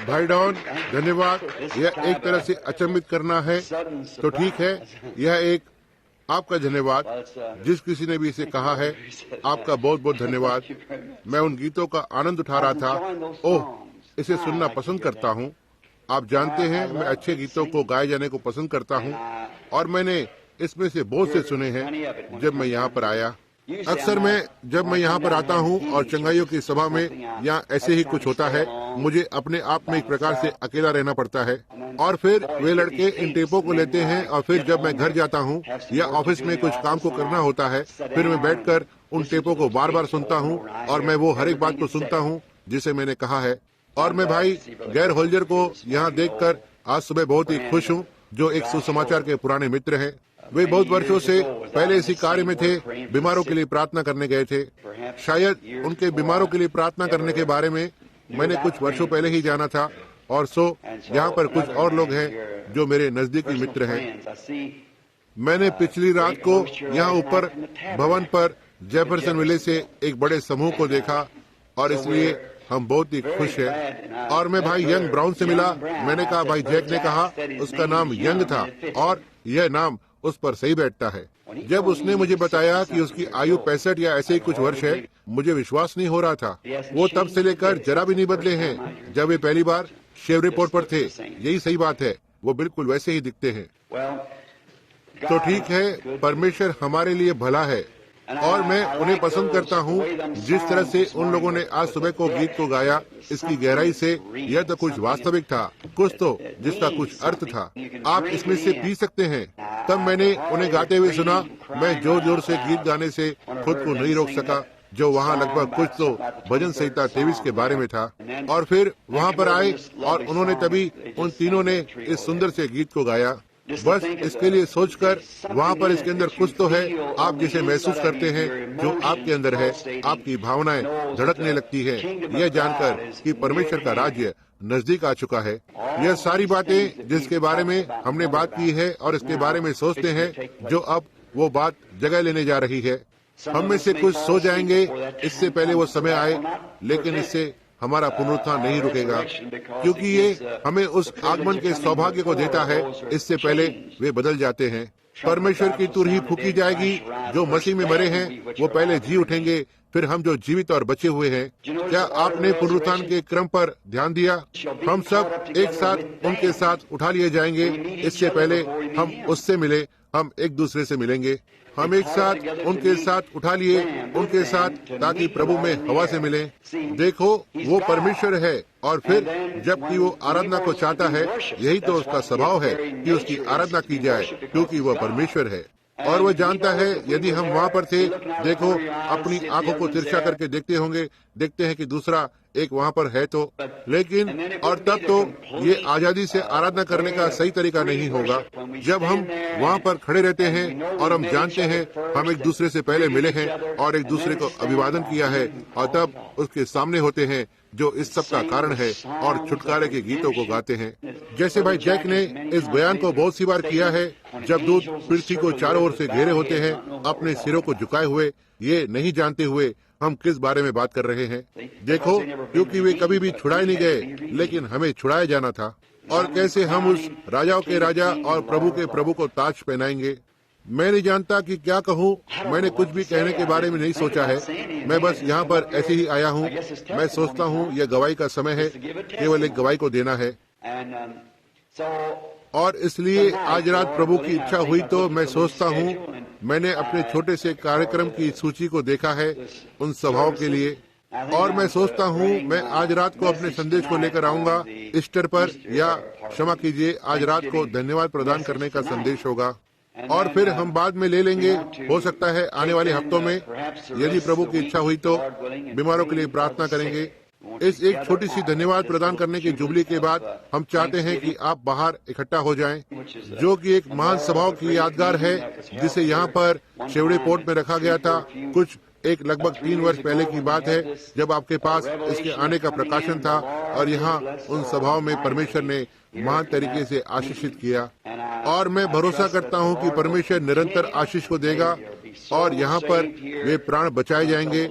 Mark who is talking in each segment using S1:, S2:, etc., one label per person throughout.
S1: भाई डॉन, धन्यवाद। यह एक तरह से अचंभित करना है, तो ठीक है, यह एक आपका धन्यवाद। जिस किसी ने भी इसे कहा है, आपका बहुत बहुत धन्यवाद। मैं उन गीतों का आनंद उठा रहा था। ओह, इसे सुनना पसंद करता हूँ। आप जानते हैं, मैं अच्छे गीतों को गाए जाने को पसंद करता हूँ, और मैंने इसमें से बहुत से सुने हैं जब मैं यहाँ पर आया। अक्सर जब मैं यहाँ पर आता हूँ और चंगाइयों की सभा में यहाँ ऐसे ही कुछ होता है, मुझे अपने आप में एक प्रकार से अकेला रहना पड़ता है। और फिर वे लड़के इन टेपों को लेते हैं, और फिर जब मैं घर जाता हूँ या ऑफिस में कुछ काम को करना होता है, फिर मैं बैठकर उन टेपों को बार बार सुनता हूँ, और मैं वो हर एक बात को सुनता हूँ जिसे मैंने कहा है। और मैं भाई गैर होल्जर को यहाँ देखकर आज सुबह बहुत ही खुश हूँ, जो एक सुसमाचार के पुराने मित्र हैं। वे बहुत वर्षों से पहले इसी कार्य में थे, बीमारों के लिए प्रार्थना करने गए थे। शायद उनके बीमारों के लिए प्रार्थना करने के बारे में मैंने कुछ वर्षों पहले ही जाना था, और यहाँ पर कुछ और लोग हैं जो मेरे नजदीकी मित्र हैं। मैंने पिछली रात को यहाँ ऊपर भवन पर जेफरसन विले से एक बड़े समूह को देखा, और इसलिए हम बहुत ही खुश हैं। और मैं भाई यंग ब्राउन से मिला। मैंने कहा, भाई जैक ने कहा उसका नाम यंग था, और यह नाम उस पर सही बैठता है। जब उसने मुझे बताया कि उसकी आयु 65 या ऐसे ही कुछ वर्ष है, मुझे विश्वास नहीं हो रहा था। वो तब से लेकर जरा भी नहीं बदले हैं जब वे पहली बार शेव रिपोर्ट पर थे। यही सही बात है, वो बिल्कुल वैसे ही दिखते हैं। तो ठीक है, परमेश्वर हमारे लिए भला है, और मैं उन्हें पसंद करता हूँ जिस तरह से उन लोगों ने आज सुबह को गीत को गाया। इसकी गहराई से यह तो कुछ वास्तविक था, कुछ तो जिसका कुछ अर्थ था। आप इसमें से पी सकते हैं। तब मैंने उन्हें गाते हुए सुना। मैं जोर जोर से गीत गाने से खुद को नहीं रोक सका, जो वहाँ लगभग कुछ तो भजन संहिता 23 के बारे में था। और फिर वहाँ पर आए, और उन्होंने तभी उन तीनों ने इस सुंदर से गीत को गाया। बस इसके लिए सोचकर वहाँ पर इसके अंदर कुछ तो है, आप जिसे महसूस करते हैं, जो आपके अंदर है। आपकी भावनाएं धड़कने लगती है, यह जानकर कि परमेश्वर का राज्य नजदीक आ चुका है। यह सारी बातें जिसके बारे में हमने बात की है और इसके बारे में सोचते हैं, जो अब वो बात जगह लेने जा रही है। हम में से कुछ सो जाएंगे इससे पहले वो समय आए, लेकिन इससे हमारा पुनरुत्थान नहीं रुकेगा, क्योंकि ये हमें उस आगमन के सौभाग्य को देता है। इससे पहले वे बदल जाते हैं। परमेश्वर की तुरही फूकी जाएगी। जो मसीह में मरे हैं वो पहले जी उठेंगे, फिर हम जो जीवित और बचे हुए हैं। क्या आपने पुनरुत्थान के क्रम पर ध्यान दिया? हम सब एक साथ उनके साथ उठा लिए जाएंगे। इससे पहले हम उससे मिले, हम एक दूसरे से मिलेंगे। हम एक साथ उनके साथ उठा लिए उनके साथ, ताकि प्रभु में हवा से मिले। देखो, वो परमेश्वर है, और फिर जबकि वो आराधना को चाहता है, यही तो उसका स्वभाव है कि उसकी आराधना की जाए, क्योंकि वह परमेश्वर है। और वह जानता है, यदि हम वहाँ पर थे, देखो, अपनी आंखों को तिरछा करके देखते होंगे, देखते हैं कि दूसरा एक वहाँ पर है तो, लेकिन और तब तो ये आजादी से आराधना करने का सही तरीका नहीं होगा। जब हम वहाँ पर खड़े रहते हैं और हम जानते हैं हम एक दूसरे से पहले मिले हैं और एक दूसरे को अभिवादन किया है, और तब उसके सामने होते हैं जो इस सब का कारण है, और छुटकारे के गीतों को गाते हैं। जैसे भाई जैक ने इस बयान को बहुत सी बार किया है, जब दूत पृथ्वी को चारों ओर से घेरे होते हैं, अपने सिरों को झुकाए हुए, ये नहीं जानते हुए हम किस बारे में बात कर रहे हैं। देखो, क्योंकि वे कभी भी छुड़ाए नहीं गए, लेकिन हमें छुड़ाया जाना था। और कैसे हम उस राजाओं के राजा और प्रभु के प्रभु को ताज पहनाएंगे। मैं नहीं जानता कि क्या कहूँ। मैंने कुछ भी कहने के बारे में नहीं सोचा है। मैं बस यहाँ पर ऐसे ही आया हूँ। मैं सोचता हूँ यह गवाही का समय है, केवल एक गवाही को देना है। और इसलिए आज रात प्रभु की इच्छा हुई तो मैं सोचता हूँ, मैंने अपने छोटे से कार्यक्रम की सूची को देखा है उन सभाओं के लिए, और मैं सोचता हूँ मैं आज रात को अपने संदेश को लेकर आऊंगा ईस्टर पर, या क्षमा कीजिए, आज रात को धन्यवाद प्रदान करने का संदेश होगा। और फिर हम बाद में ले लेंगे, हो सकता है आने वाले हफ्तों में, यदि प्रभु की इच्छा हुई तो, बीमारों के लिए प्रार्थना करेंगे। इस एक छोटी सी धन्यवाद प्रदान करने की जुबली के बाद हम चाहते हैं कि आप बाहर इकट्ठा हो जाएं, जो कि एक महान सभाओं की यादगार है, जिसे यहाँ पर शेवड़े पोर्ट में रखा गया था। कुछ एक लगभग 3 वर्ष पहले की बात है, जब आपके पास इसके आने का प्रकाशन था, और यहाँ उन सभाओं में परमेश्वर ने महान तरीके से आशीषित किया। और मैं भरोसा करता हूँ कि परमेश्वर निरंतर आशीष को देगा, और यहाँ पर वे प्राण बचाए जाएंगे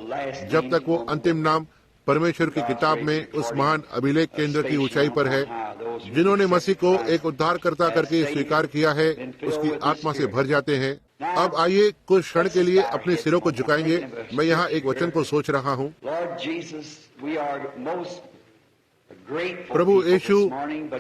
S1: जब तक वो अंतिम नाम परमेश्वर की किताब में उस महान अभिलेख केंद्र की ऊंचाई पर है, जिन्होंने मसीह को एक उद्धारकर्ता करके स्वीकार किया है, उसकी आत्मा से भर जाते हैं। अब आइए कुछ क्षण के लिए अपने सिरों को झुकाएंगे। मैं यहाँ एक वचन को सोच रहा हूँ। प्रभु यीशु,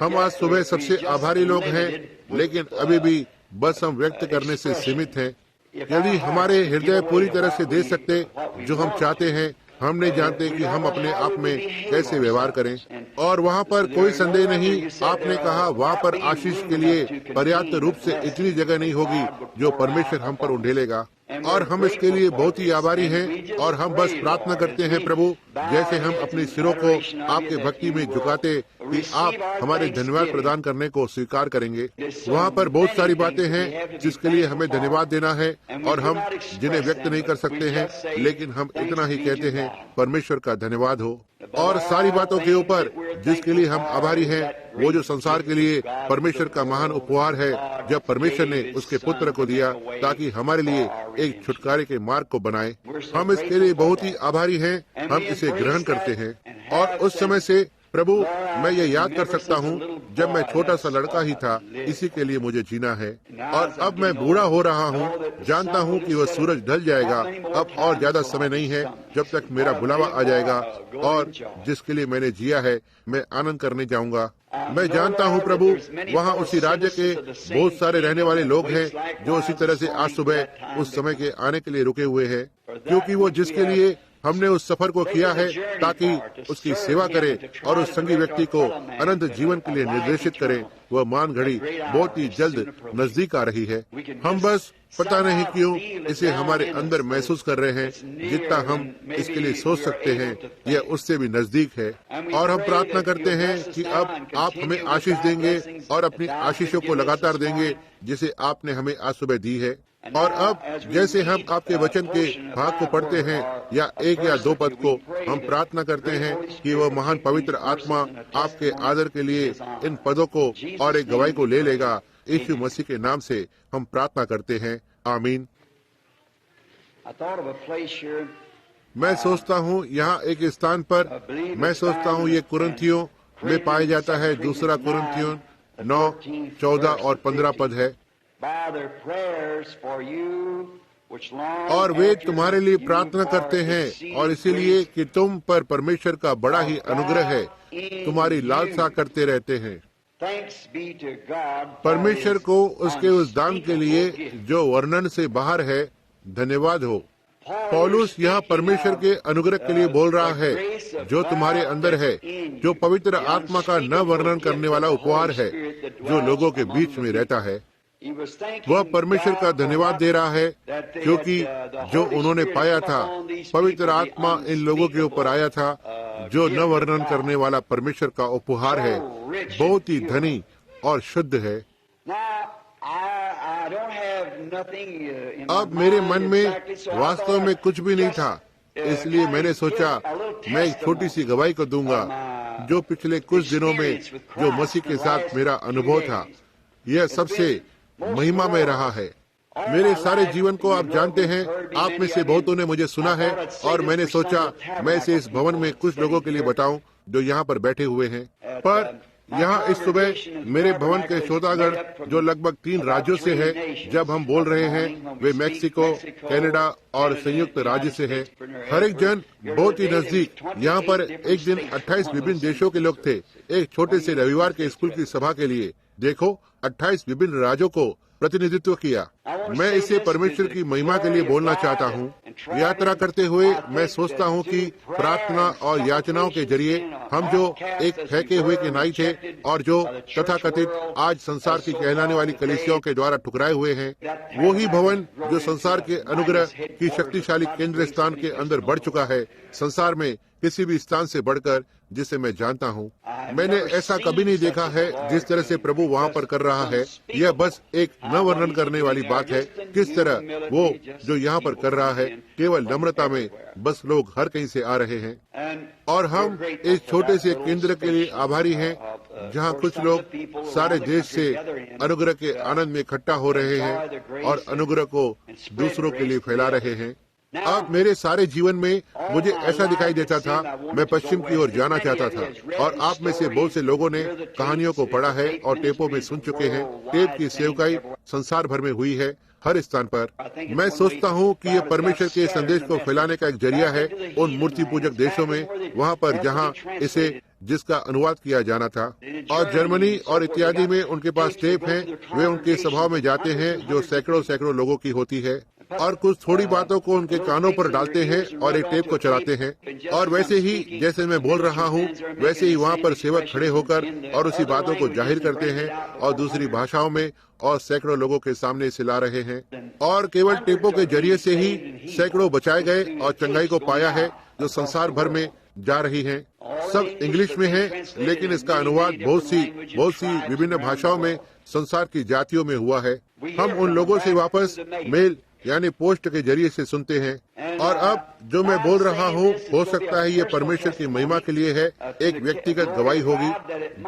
S1: हम आज सुबह सबसे आभारी लोग हैं, लेकिन अभी भी बस हम व्यक्त करने से सीमित हैं। यदि हमारे हृदय पूरी तरह से दे सकते जो हम चाहते हैं, हम नहीं जानते कि हम अपने आप में कैसे व्यवहार करें। और वहाँ पर कोई संदेह नहीं, आपने कहा वहाँ पर आशीष के लिए पर्याप्त रूप से इतनी जगह नहीं होगी जो परमेश्वर हम पर उंडेलेगा, और हम इसके लिए बहुत ही आभारी हैं। और हम बस प्रार्थना करते हैं प्रभु, जैसे हम अपने सिरों को आपके भक्ति में झुकाते कि आप हमारे धन्यवाद प्रदान करने को स्वीकार करेंगे। वहाँ पर बहुत सारी बातें हैं जिसके लिए हमें धन्यवाद देना है, और हम जिन्हें व्यक्त नहीं कर सकते हैं, लेकिन हम इतना ही कहते हैं, परमेश्वर का धन्यवाद हो। और सारी बातों के ऊपर जिसके लिए हम आभारी हैं, वो जो संसार के लिए परमेश्वर का महान उपहार है, जब परमेश्वर ने उसके पुत्र को दिया ताकि हमारे लिए एक छुटकारे के मार्ग को बनाए। हम इसके लिए बहुत ही आभारी हैं, हम इसे ग्रहण करते हैं। और उस समय से प्रभु, मैं ये याद कर सकता हूँ जब मैं छोटा सा लड़का ही था, इसी के लिए मुझे जीना है। और अब मैं बूढ़ा हो रहा हूँ, जानता हूँ कि वह सूरज ढल जाएगा। अब और ज्यादा समय नहीं है जब तक मेरा बुलावा आ जाएगा, और जिसके लिए मैंने जिया है मैं आनंद करने जाऊंगा। मैं जानता हूँ प्रभु, वहाँ उसी राज्य के बहुत सारे रहने वाले लोग हैं जो उसी तरह से आज सुबह उस समय के आने के लिए रुके हुए हैं, क्योंकि वो जिसके लिए हमने उस सफर को किया है ताकि उसकी सेवा करें और उस संगी व्यक्ति को अनंत जीवन के लिए निर्देशित करें, वह मान घड़ी बहुत ही जल्द नजदीक आ रही है। हम बस पता नहीं क्यों इसे हमारे अंदर महसूस कर रहे हैं। जितना हम इसके लिए सोच सकते हैं, यह उससे भी नजदीक है। और हम प्रार्थना करते हैं कि अब आप हमें आशीष देंगे और अपनी आशीषों को लगातार देंगे, जिसे आपने हमें आज सुबह दी है। और अब जैसे हम आपके वचन के भाग को पढ़ते हैं, या एक या दो पद को, हम प्रार्थना करते हैं कि वह महान पवित्र आत्मा आपके आदर के लिए इन पदों को और एक गवाही को ले लेगा। यीशु मसीह के नाम से हम प्रार्थना करते हैं, आमीन। मैं सोचता हूँ यहाँ एक स्थान पर, मैं सोचता हूँ ये कुरिन्थियों में पाया जाता है। दूसरा कुरिन्थियों 9:14 और 15 पद है। और वे तुम्हारे लिए प्रार्थना करते हैं, और इसीलिए कि तुम पर परमेश्वर का बड़ा ही अनुग्रह है, तुम्हारी लालसा करते रहते हैं। परमेश्वर को उसके उस दान के लिए जो वर्णन से बाहर है धन्यवाद हो। पौलुस यहाँ परमेश्वर के अनुग्रह के लिए बोल रहा है जो तुम्हारे अंदर है, जो पवित्र आत्मा का न वर्णन करने वाला उपहार है जो लोगों के बीच में रहता है। वह परमेश्वर का धन्यवाद दे रहा है क्योंकि जो उन्होंने पाया था, पवित्र आत्मा इन लोगों के ऊपर आया था, जो न वर्णन करने वाला परमेश्वर का उपहार है, बहुत ही धनी और शुद्ध है। अब मेरे मन में वास्तव में कुछ भी नहीं था, इसलिए मैंने सोचा मैं एक छोटी सी गवाही को दूंगा जो पिछले कुछ दिनों में जो मसीह के साथ मेरा अनुभव था, यह सबसे महिमा में रहा है। मेरे सारे जीवन को आप जानते हैं, आप में से बहुतों ने मुझे सुना है, और मैंने सोचा मैं इसे इस भवन में कुछ लोगों के लिए बताऊं जो यहाँ पर बैठे हुए हैं। पर यहाँ इस सुबह मेरे भवन के श्रोतागण जो लगभग 3 राज्यों से है, जब हम बोल रहे हैं वे मैक्सिको, कनाडा और संयुक्त राज्य से है। हर एक जन बहुत ही नजदीक। यहाँ पर एक दिन 28 विभिन्न देशों के लोग थे, एक छोटे से रविवार के स्कूल की सभा के लिए। देखो, 28 विभिन्न राज्यों को प्रतिनिधित्व किया। मैं इसे परमेश्वर की महिमा के लिए बोलना चाहता हूँ। यात्रा करते हुए मैं सोचता हूँ कि प्रार्थना और याचनाओं के जरिए हम जो एक फेंके हुए के नाई थे और जो तथाकथित आज संसार की कहलाने वाली कलीसियाओं के द्वारा ठुकराए हुए हैं, वो ही भवन जो संसार के अनुग्रह की शक्तिशाली केंद्र स्थान के अंदर बढ़ चुका है, संसार में किसी भी स्थान से बढ़कर, जिसे मैं जानता हूँ। मैंने ऐसा कभी नहीं देखा है जिस तरह से प्रभु वहाँ पर कर रहा है। यह बस एक न वर्णन करने वाली बात है, किस तरह वो जो यहाँ पर कर रहा है, केवल नम्रता में बस लोग हर कहीं से आ रहे हैं। और हम इस छोटे से केंद्र के लिए आभारी हैं, जहाँ कुछ लोग सारे देश से अनुग्रह के आनंद में इकट्ठा हो रहे हैं और अनुग्रह को दूसरों के लिए फैला रहे हैं। अब मेरे सारे जीवन में मुझे ऐसा दिखाई देता था, मैं पश्चिम की ओर जाना चाहता था। और आप में से बहुत से लोगों ने कहानियों को पढ़ा है और टेपों में सुन चुके हैं। टेप की सेवकाई संसार भर में हुई है, हर स्थान पर। मैं सोचता हूँ कि यह परमेश्वर के संदेश को फैलाने का एक जरिया है उन मूर्ति पूजक देशों में, वहाँ पर जहाँ इसे जिसका अनुवाद किया जाना था। और जर्मनी और इत्यादि में उनके पास टेप हैं। वे उनके सभाओं में जाते हैं जो सैकड़ों लोगों की होती है, और कुछ थोड़ी बातों को उनके कानों पर डालते हैं और एक टेप को चलाते हैं। और वैसे ही जैसे मैं बोल रहा हूँ, वैसे ही वहाँ पर सेवक खड़े होकर और उसी बातों को जाहिर करते हैं और दूसरी भाषाओं में और सैकड़ों लोगों के सामने इसे ला रहे हैं। और केवल टेपों के जरिए से ही सैकड़ों बचाए गए और चंगाई को पाया है, जो संसार भर में जा रही हैं। सब इंग्लिश में है, लेकिन इसका अनुवाद बहुत सी विभिन्न भाषाओं में संसार की जातियों में हुआ है। हम उन लोगों से वापस मेल यानी पोस्ट के जरिए से सुनते हैं। और अब जो मैं बोल रहा हूँ, हो सकता है ये परमेश्वर की महिमा के लिए है, एक व्यक्तिगत गवाही होगी।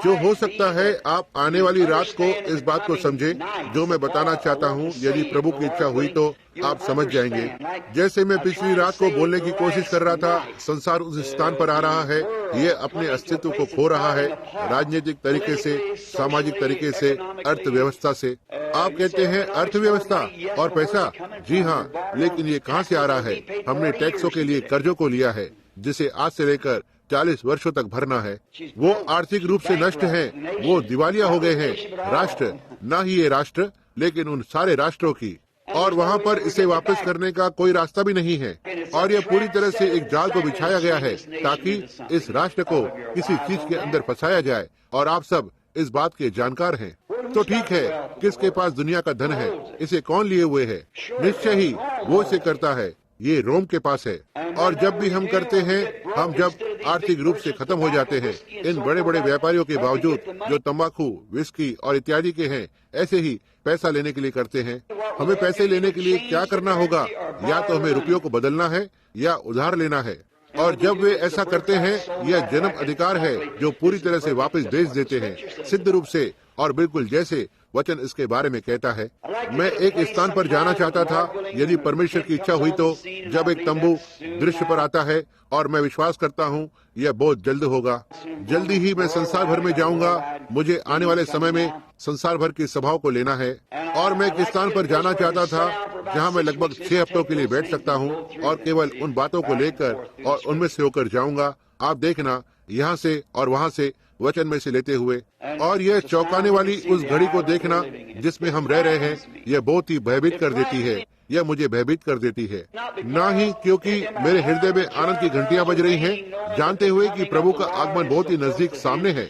S1: जो हो सकता है आप आने वाली रात को इस बात को समझें जो मैं बताना चाहता हूँ। यदि प्रभु की इच्छा हुई तो आप समझ जाएंगे। जैसे मैं पिछली रात को बोलने की कोशिश कर रहा था, संसार उस स्थान पर आ रहा है, ये अपने अस्तित्व को खो रहा है, राजनीतिक तरीके से, सामाजिक तरीके से, अर्थव्यवस्था से। आप कहते हैं अर्थव्यवस्था और पैसा, जी हाँ, लेकिन ये कहाँ से आ रहा है? हमने टैक्सों के लिए कर्जों को लिया है, जिसे आज से लेकर 40 वर्षों तक भरना है। वो आर्थिक रूप से नष्ट हैं, वो दिवालिया हो गए हैं। राष्ट्र, ना ही ये राष्ट्र, लेकिन उन सारे राष्ट्रों की। और वहाँ पर इसे वापस करने का कोई रास्ता भी नहीं है। और यह पूरी तरह से एक जाल को बिछाया गया है ताकि इस राष्ट्र को किसी चीज के अंदर फंसाया जाए। और आप सब इस बात के जानकार हैं। तो ठीक है, किसके पास दुनिया का धन है? इसे कौन लिए हुए है? निश्चय ही वो इसे करता है, ये रोम के पास है। और जब भी हम करते हैं, हम जब आर्थिक रूप से खत्म हो जाते हैं, इन बड़े बड़े व्यापारियों के बावजूद जो तंबाकू, विस्की और इत्यादि के हैं, ऐसे ही पैसा लेने के लिए करते हैं। हमें पैसे लेने के लिए क्या करना होगा? या तो हमें रुपयों को बदलना है या उधार लेना है। और जब वे ऐसा करते हैं, यह जन्म अधिकार है जो पूरी तरह से वापस भेज देते हैं, सिद्ध रूप से और बिल्कुल जैसे वचन इसके बारे में कहता है। मैं एक स्थान पर जाना चाहता था, यदि परमेश्वर की इच्छा हुई तो, जब एक तंबू दृश्य पर आता है, और मैं विश्वास करता हूँ यह बहुत जल्द होगा। जल्दी ही मैं संसार भर में जाऊंगा। मुझे आने वाले समय में संसार भर की सभाओं को लेना है। और मैं एक स्थान पर जाना चाहता था जहाँ मैं लगभग 6 हफ्तों के लिए बैठ सकता हूँ और केवल उन बातों को लेकर और उनमें से होकर जाऊंगा। आप देखना, यहाँ से और वहाँ से वचन में से लेते हुए। और यह चौंकाने वाली उस घड़ी को देखना जिसमें हम रह रहे हैं, यह बहुत ही भयभीत कर देती है। यह मुझे भयभीत कर देती है, ना ही क्योंकि मेरे हृदय में आनंद की घंटियां बज रही हैं, जानते हुए कि प्रभु का आगमन बहुत ही नजदीक सामने है,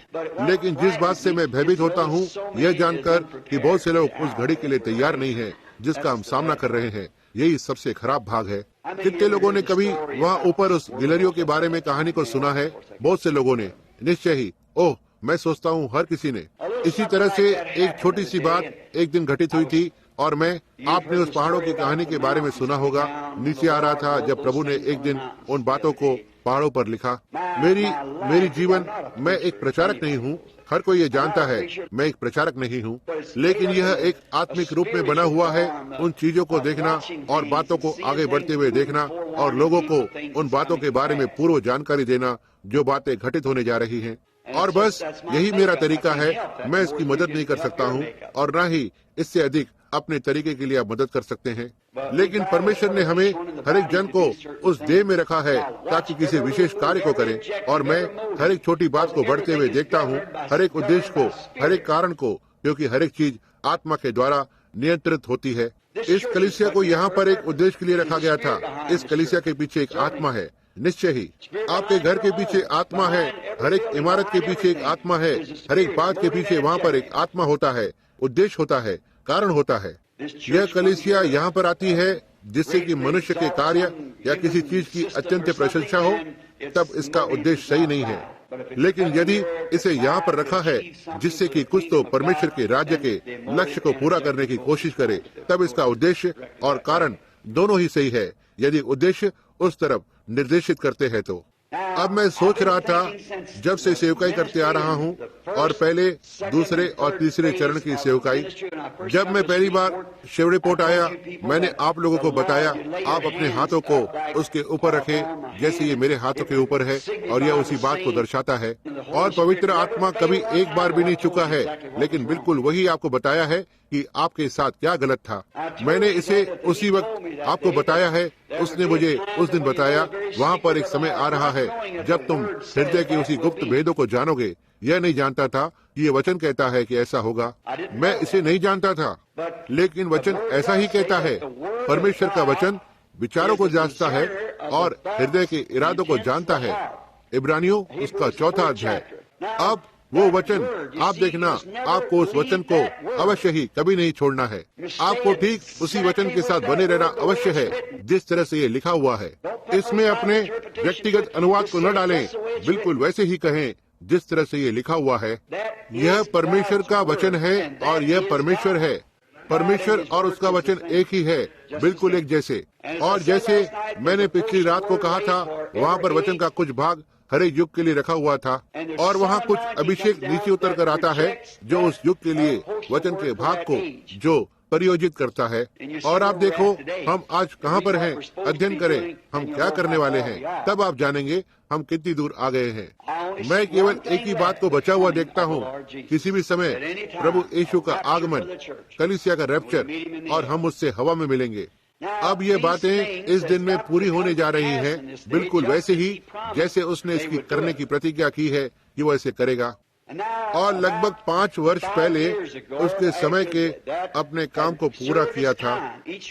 S1: लेकिन जिस बात से मैं भयभीत होता हूँ, यह जानकर कि बहुत से लोग उस घड़ी के लिए तैयार नहीं है जिसका हम सामना कर रहे हैं। यही सबसे खराब भाग है। कितने लोगों ने कभी वहाँ ऊपर उस गिलहरियों के बारे में कहानी को सुना है? बहुत से लोगों ने, निश्चय ही। ओह, मैं सोचता हूँ हर किसी ने। इसी तरह से एक छोटी सी बात एक दिन घटित हुई थी, और आपने उस पहाड़ों की कहानी के बारे में सुना होगा। नीचे आ रहा था जब प्रभु ने एक दिन उन बातों को पहाड़ों पर लिखा। मेरी जीवन, मैं एक प्रचारक नहीं हूँ, हर कोई ये जानता है मैं एक प्रचारक नहीं हूँ, लेकिन यह एक आत्मिक रूप में बना हुआ है। उन चीजों को देखना और बातों को आगे बढ़ते हुए देखना और लोगों को उन बातों के बारे में पूर्व जानकारी देना जो बातें घटित होने जा रही हैं। और बस यही मेरा तरीका है। मैं इसकी मदद नहीं कर सकता हूँ और न ही इससे अधिक अपने तरीके के लिए आप मदद कर सकते हैं। लेकिन परमेश्वर ने हमें हर एक जन को उस देह में रखा है ताकि किसी विशेष कार्य को करें। और मैं हर एक छोटी बात को बढ़ते हुए देखता हूँ, हर एक उद्देश्य को, हर एक कारण को, क्योंकि हर एक चीज आत्मा के द्वारा नियंत्रित होती है। इस कलीसिया को यहाँ पर एक उद्देश्य के लिए रखा गया था। इस कलीसिया के पीछे एक आत्मा है। निश्चय ही आपके घर के पीछे आत्मा है, हर एक इमारत के पीछे एक आत्मा है, हर एक बात के पीछे वहाँ पर एक आत्मा होता है, उद्देश्य होता है, कारण होता है। यह कलीसिया यहाँ पर आती है जिससे कि मनुष्य के कार्य या किसी चीज की अत्यंत प्रशंसा हो, तब इसका उद्देश्य सही नहीं है। लेकिन यदि इसे यहाँ पर रखा है जिससे कि कुछ तो परमेश्वर के राज्य के लक्ष्य को पूरा करने की कोशिश करे, तब इसका उद्देश्य और कारण दोनों ही सही है, यदि उद्देश्य उस तरफ निर्देशित करते हैं तो। अब मैं सोच रहा था, जब से सेवकाई करते आ रहा हूँ और पहले, दूसरे और तीसरे चरण की सेवकाई, जब मैं पहली बार शेवड़ेपोर्ट आया, मैंने आप लोगों को बताया, आप अपने हाथों को उसके ऊपर रखें जैसे ये मेरे हाथों के ऊपर है, और यह उसी बात को दर्शाता है। और पवित्र आत्मा कभी एक बार भी नहीं चुका है, लेकिन बिल्कुल वही आपको बताया है कि आपके साथ क्या गलत था। मैंने इसे उसी वक्त आपको बताया है। उसने मुझे उस दिन बताया, वहाँ पर एक समय आ रहा है जब तुम हृदय के उसी गुप्त भेदों को जानोगे। यह नहीं जानता था कि ये वचन कहता है कि ऐसा होगा। मैं इसे नहीं जानता था, लेकिन वचन ऐसा ही कहता है। परमेश्वर का वचन विचारों को जांचता है और हृदय के इरादों को जानता है। इब्रानियों उसका 4वां अध्याय। अब वो वचन, आप देखना, आपको उस वचन को अवश्य ही कभी नहीं छोड़ना है। आपको ठीक उसी वचन के साथ बने रहना अवश्य है जिस तरह से ये लिखा हुआ है। इसमें अपने व्यक्तिगत अनुवाद को न डालें, बिल्कुल वैसे ही कहें जिस तरह से ये लिखा हुआ है। यह परमेश्वर का वचन है और यह परमेश्वर है। परमेश्वर और उसका वचन एक ही है, बिल्कुल एक जैसे। और जैसे मैंने पिछली रात को कहा था, वहाँ पर वचन का कुछ भाग हर एक युग के लिए रखा हुआ था, और वहाँ कुछ अभिषेक नीचे उतर कर आता है जो उस युग के लिए वचन के भाग को जो परियोजित करता है। और आप देखो हम आज कहाँ पर हैं, अध्ययन करें हम क्या करने वाले हैं, तब आप जानेंगे हम कितनी दूर आ गए हैं। मैं केवल एक ही बात को बचा हुआ देखता हूँ, किसी भी समय प्रभु यीशु का आगमन, कलीसिया का रैप्चर, और हम उससे हवा में मिलेंगे। अब ये बातें इस दिन में पूरी होने जा रही हैं, बिल्कुल वैसे ही जैसे उसने इसकी करने की प्रतिज्ञा की है कि वो ऐसे करेगा। और लगभग 5 वर्ष पहले उसके समय के अपने काम को पूरा किया था।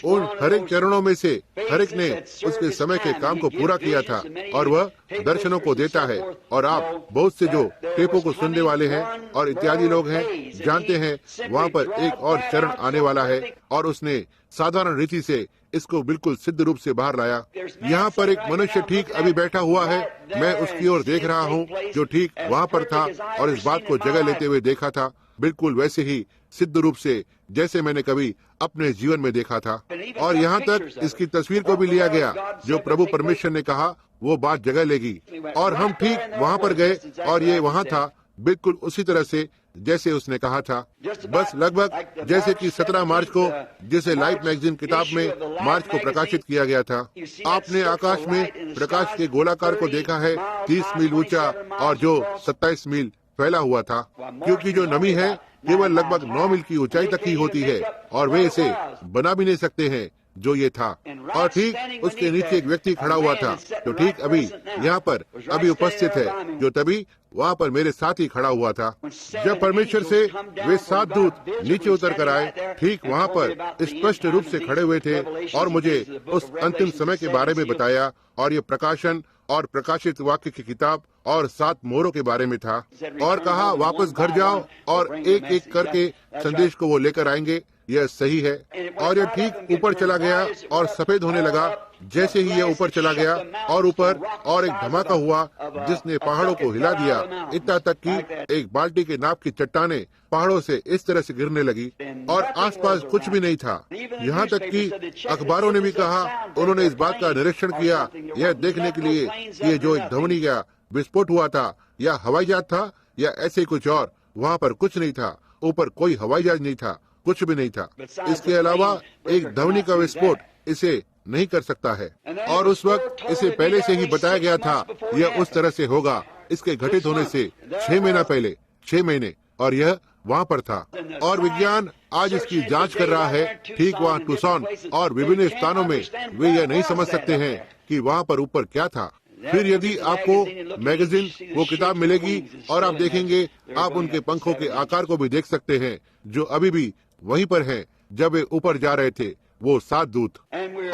S1: उन हर एक चरणों में से हर एक ने उसके समय के काम को पूरा किया था, और वह दर्शनों को देता है। और आप बहुत से जो टेपों को सुनने वाले हैं और इत्यादि लोग हैं, जानते हैं वहाँ पर एक और चरण आने वाला है, और उसने साधारण रीति से इसको बिल्कुल सिद्ध रूप से बाहर लाया। यहाँ पर एक मनुष्य ठीक अभी बैठा हुआ है, मैं उसकी ओर देख रहा हूँ, जो ठीक वहाँ पर था और इस बात को जगह लेते हुए देखा था, बिल्कुल वैसे ही सिद्ध रूप से जैसे मैंने कभी अपने जीवन में देखा था। और यहाँ तक इसकी तस्वीर को भी लिया गया, जो प्रभु परमेश्वर ने कहा वो बात जगह लेगी। और हम ठीक वहाँ पर गए और ये वहाँ था, बिल्कुल उसी तरह से जैसे उसने कहा था। बस लगभग जैसे कि 17 मार्च को, जिसे लाइफ मैगजीन किताब में मार्च को प्रकाशित किया गया था। आपने आकाश में प्रकाश के गोलाकार को देखा है, 30 मील ऊंचा और जो 27 मील फैला हुआ था, क्योंकि जो नमी है केवल लगभग 9 मील की ऊंचाई तक ही होती है, और वे इसे बना भी नहीं सकते हैं जो ये था। और ठीक उसके नीचे एक व्यक्ति खड़ा हुआ था, जो ठीक अभी यहाँ पर अभी उपस्थित है, जो तभी वहाँ पर मेरे साथ ही खड़ा हुआ था। जब परमेश्वर से वे 7 दूत नीचे उतर कर आए, ठीक वहाँ पर स्पष्ट रूप से खड़े हुए थे और मुझे उस अंतिम समय के बारे में बताया, और ये प्रकाशन और प्रकाशित वाक्य की किताब और 7 मोहरों के बारे में था। और कहा वापस घर जाओ और एक एक करके संदेश को वो लेकर आएंगे। यह सही है। और यह ठीक ऊपर चला गया और सफेद होने लगा। जैसे ही यह ऊपर चला गया और ऊपर और एक धमाका हुआ जिसने पहाड़ों को हिला दिया, इतना तक कि एक बाल्टी के नाप की चट्टानें पहाड़ों से इस तरह से गिरने लगी और आसपास कुछ भी नहीं था। यहाँ तक कि अखबारों ने भी कहा, उन्होंने इस बात का निरीक्षण किया यह देखने के लिए कि ये जो एक ध्वनि या विस्फोट हुआ था या हवाई जहाज था या ऐसे कुछ और, वहाँ पर कुछ नहीं था। ऊपर कोई हवाई जहाज नहीं था, कुछ भी नहीं था। इसके अलावा एक ध्वनि का विस्फोट इसे नहीं कर सकता है। और उस वक्त इसे पहले से ही बताया गया था यह उस तरह से होगा, इसके घटित होने से 6 महीना पहले, 6 महीने, और यह वहाँ पर था। और विज्ञान आज इसकी जांच कर रहा है, ठीक वहाँ टूसान और विभिन्न स्थानों में वे यह नहीं समझ सकते हैं कि वहाँ पर ऊपर क्या था। फिर यदि आपको मैगजीन वो किताब मिलेगी और आप देखेंगे, आप उनके पंखों के आकार को भी देख सकते हैं जो अभी भी वहीं पर हैं जब वे ऊपर जा रहे थे, वो 7 दूत।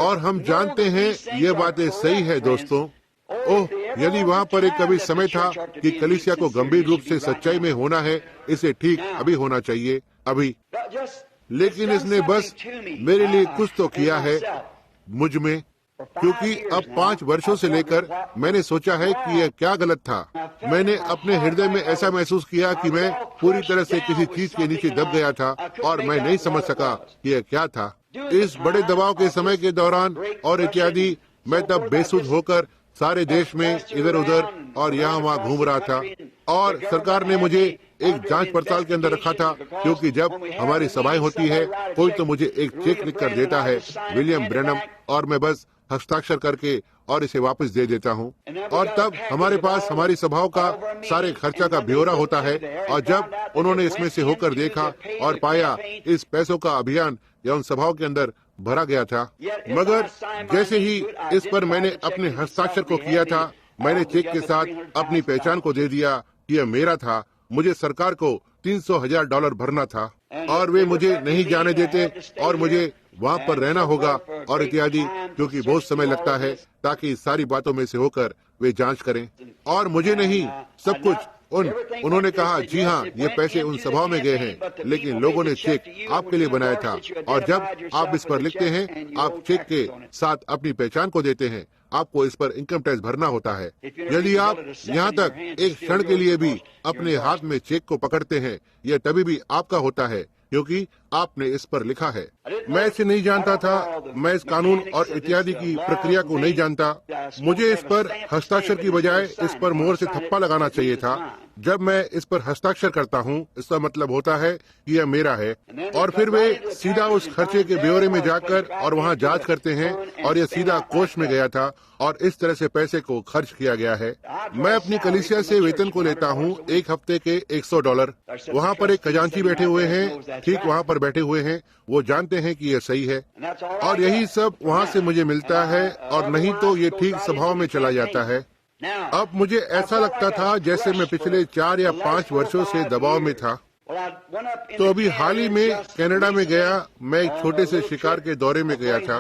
S1: और हम जानते हैं ये बातें सही है दोस्तों। ओह, यदि वहाँ पर एक कभी समय था कि कलीसिया को गंभीर रूप से सच्चाई में होना है, इसे ठीक अभी होना चाहिए, अभी। लेकिन इसने बस मेरे लिए कुछ तो किया है मुझ में, क्योंकि अब 5 वर्षों से लेकर मैंने सोचा है कि यह क्या गलत था। मैंने अपने हृदय में ऐसा महसूस किया कि मैं पूरी तरह से किसी चीज के नीचे दब गया था और मैं नहीं समझ सका कि यह क्या था। इस बड़े दबाव के समय के दौरान और इत्यादि, मैं तब बेसुध होकर सारे देश में इधर उधर और यहाँ वहाँ घूम रहा था और सरकार ने मुझे एक जांच पड़ताल के अंदर रखा था, क्योंकि जब हमारी सभाएं होती है कोई तो मुझे एक चेक लिख कर देता है, विलियम ब्रैनम, और मैं बस हस्ताक्षर करके और इसे वापस दे देता हूँ। और तब हमारे पास हमारी सभाओं का सारे खर्चा का ब्यौरा होता है। और जब उन्होंने इसमें से होकर देखा और पाया इस पैसों का अभियान या उन सभाओं के अंदर भरा गया था, मगर जैसे ही इस पर मैंने अपने हस्ताक्षर को किया था, मैंने चेक के साथ अपनी पहचान को दे दिया कि यह मेरा था। मुझे सरकार को $300,000 भरना था और वे मुझे नहीं जाने देते और मुझे वहाँ पर रहना होगा और इत्यादि, क्योंकि बहुत समय लगता है ताकि सारी बातों में से होकर वे जांच करें। और मुझे नहीं, सब कुछ उन्होंने कहा, जी हाँ, ये पैसे उन सभाओं में गए हैं, लेकिन लोगों ने चेक आपके लिए बनाया था। और जब आप इस पर लिखते हैं, आप चेक के साथ अपनी पहचान को देते हैं, आपको इस पर इनकम टैक्स भरना होता है। यदि आप यहाँ तक एक क्षण के लिए भी अपने हाथ में चेक को पकड़ते हैं, यह तभी भी आपका होता है क्योंकि आपने इस पर लिखा है। मैं इसे नहीं जानता था, मैं इस कानून और इत्यादि की प्रक्रिया को नहीं जानता। मुझे इस पर हस्ताक्षर की बजाय इस पर मोहर से थप्पा लगाना चाहिए था। जब मैं इस पर हस्ताक्षर करता हूँ, इसका मतलब होता है कि यह मेरा है। और फिर वे सीधा उस खर्चे के ब्यौरे में जाकर और वहाँ जांच करते हैं और यह सीधा कोष में गया था और इस तरह से पैसे को खर्च किया गया है। मैं अपनी कलीसिया से वेतन को लेता हूँ एक हफ्ते के $100। वहाँ पर एक खजांची बैठे हुए हैं, ठीक वहाँ पर बैठे हुए हैं, वो जानते हैं कि यह सही है और यही सब वहाँ से मुझे मिलता है, और नहीं तो ये ठीक सभाओं में चला जाता है। अब मुझे ऐसा लगता था जैसे मैं पिछले 4 या 5 वर्षों से दबाव में था। तो अभी हाल ही में कनाडा में गया, मैं एक छोटे से शिकार के दौरे में गया था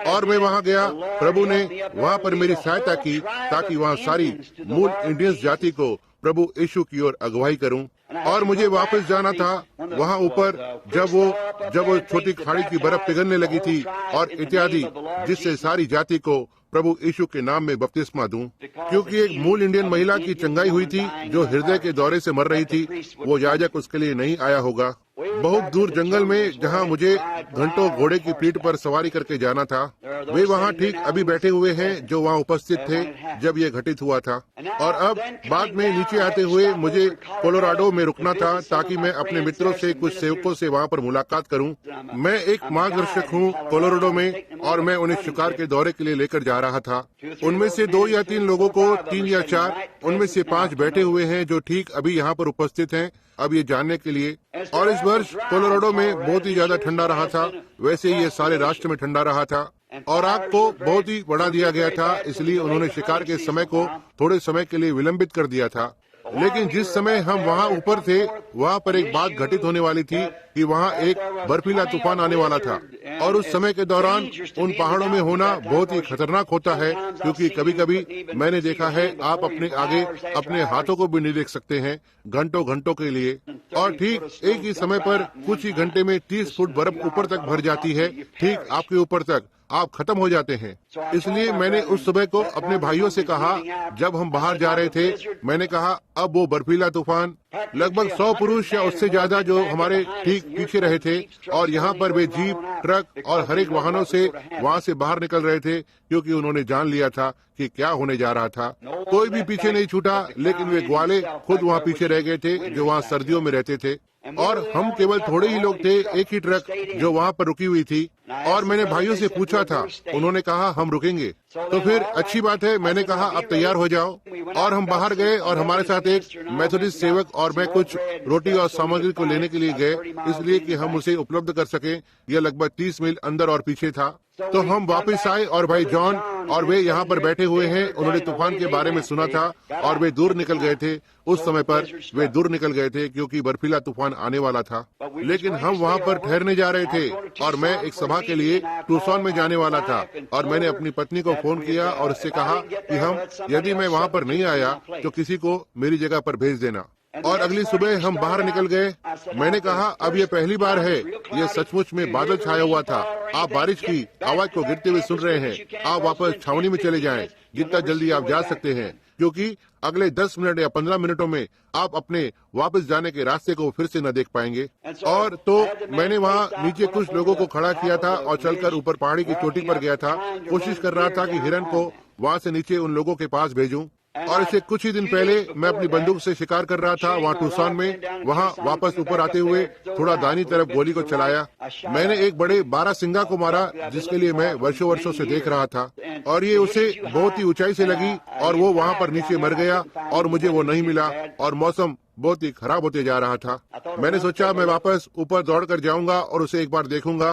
S1: और मैं वहाँ गया। प्रभु ने वहाँ पर मेरी सहायता की ताकि वहाँ सारी मूल इंडियंस जाति को प्रभु यीशु की ओर अगुवाई करूं। और मुझे वापस जाना था वहाँ ऊपर, जब वो छोटी खाड़ी की बर्फ पिघलने लगी थी और इत्यादि, जिससे सारी जाति को प्रभु यीशु के नाम में बपतिस्मा दूं, क्योंकि एक मूल इंडियन महिला की चंगाई हुई थी जो हृदय के दौरे से मर रही थी। वो याजक उसके लिए नहीं आया होगा, बहुत दूर जंगल में, जहाँ मुझे घंटों घोड़े की पीठ पर सवारी करके जाना था। वे वहाँ ठीक अभी बैठे हुए हैं जो वहाँ उपस्थित थे जब ये घटित हुआ था। और अब बाद में नीचे आते हुए मुझे कोलोराडो में रुकना था ताकि मैं अपने मित्रों से, कुछ सेवकों से वहाँ पर मुलाकात करूँ। मैं एक मार्गदर्शक हूँ कोलोराडो में और मैं उन्हें शिकार के दौरे के लिए लेकर जा रहा था। उनमें से 2 या 3 लोगों को, 3 या 4, उनमें से 5 बैठे हुए हैं जो ठीक अभी यहाँ पर उपस्थित हैं, अब ये जानने के लिए। और इस वर्ष कोलोराडो में बहुत ही ज्यादा ठंडा रहा था, वैसे ही ये सारे राष्ट्र में ठंडा रहा था और आग को बहुत ही बढ़ा दिया गया था, इसलिए उन्होंने शिकार के समय को थोड़े समय के लिए विलंबित कर दिया था। लेकिन जिस समय हम वहाँ ऊपर थे, वहाँ पर एक बात घटित होने वाली थी कि वहाँ एक बर्फीला तूफान आने वाला था। और उस समय के दौरान उन पहाड़ों में होना बहुत ही खतरनाक होता है, क्योंकि कभी कभी मैंने देखा है आप अपने आगे अपने हाथों को भी नहीं देख सकते हैं घंटों घंटों के लिए। और ठीक एक ही समय पर कुछ ही घंटे में 30 फुट बर्फ ऊपर तक भर जाती है, ठीक आपके ऊपर तक, आप खत्म हो जाते हैं। इसलिए मैंने उस सुबह को अपने भाइयों से कहा, जब हम बाहर जा रहे थे, मैंने कहा अब वो बर्फीला तूफान, लगभग 100 पुरुष या उससे ज्यादा जो हमारे ठीक पीछे रहे थे, और यहाँ पर वे जीप, ट्रक और हर एक वाहनों से वहाँ से बाहर निकल रहे थे, क्योंकि उन्होंने जान लिया था कि क्या होने जा रहा था। कोई भी पीछे नहीं छूटा, लेकिन वे ग्वाले खुद वहाँ पीछे रह गए थे जो वहाँ सर्दियों में रहते थे, और हम केवल थोड़े ही लोग थे, एक ही ट्रक जो वहाँ पर रुकी हुई थी। और मैंने भाइयों से पूछा था, उन्होंने कहा हम रुकेंगे। तो फिर अच्छी बात है, मैंने कहा अब तैयार हो जाओ। और हम बाहर गए और हमारे साथ एक मेथोडिस्ट सेवक और मैं कुछ रोटी और सामग्री को लेने के लिए गए, इसलिए कि हम उसे उपलब्ध कर सकें। यह लगभग 30 मील अंदर और पीछे था। तो हम वापस आए और भाई जॉन और वे यहाँ पर बैठे हुए हैं, उन्होंने तूफान के बारे में सुना था और वे दूर निकल गए थे। उस समय पर वे दूर निकल गए थे क्योंकि बर्फीला तूफान आने वाला था। लेकिन हम वहाँ पर ठहरने जा रहे थे और मैं एक सभा के लिए टूसन में जाने वाला था। और मैंने अपनी पत्नी को फोन किया और उससे कहा कि यदि मैं वहाँ पर नहीं आया तो किसी को मेरी जगह पर भेज देना। और अगली सुबह हम बाहर निकल गए। मैंने कहा अब ये पहली बार है, ये सचमुच में बादल छाया हुआ था, आप बारिश की आवाज को गिरते हुए सुन रहे हैं। आप वापस छावनी में चले जाएं जितना जल्दी आप जा सकते हैं, क्योंकि अगले 10 मिनट या 15 मिनटों में आप अपने वापस जाने के रास्ते को फिर से न देख पाएंगे। और तो मैंने वहाँ नीचे कुछ लोगों को खड़ा किया था और चलकर ऊपर पहाड़ी की चोटी पर गया था, कोशिश कर रहा था कि हिरन को वहाँ से नीचे उन लोगों के पास भेजूं। और इससे कुछ ही दिन पहले मैं अपनी बंदूक से शिकार कर रहा था वहाँ टूसान में। वहाँ वापस ऊपर आते हुए थोड़ा दाहिनी तरफ गोली को चलाया। मैंने एक बड़े बारहसिंगा को मारा जिसके लिए मैं वर्षों वर्षों से देख रहा था, और ये उसे बहुत ही ऊंचाई से लगी और वो वहाँ पर नीचे मर गया और मुझे वो नहीं मिला और मौसम बहुत ही खराब होते जा रहा था। मैंने सोचा मैं वापस ऊपर दौड़कर जाऊंगा और उसे एक बार देखूंगा।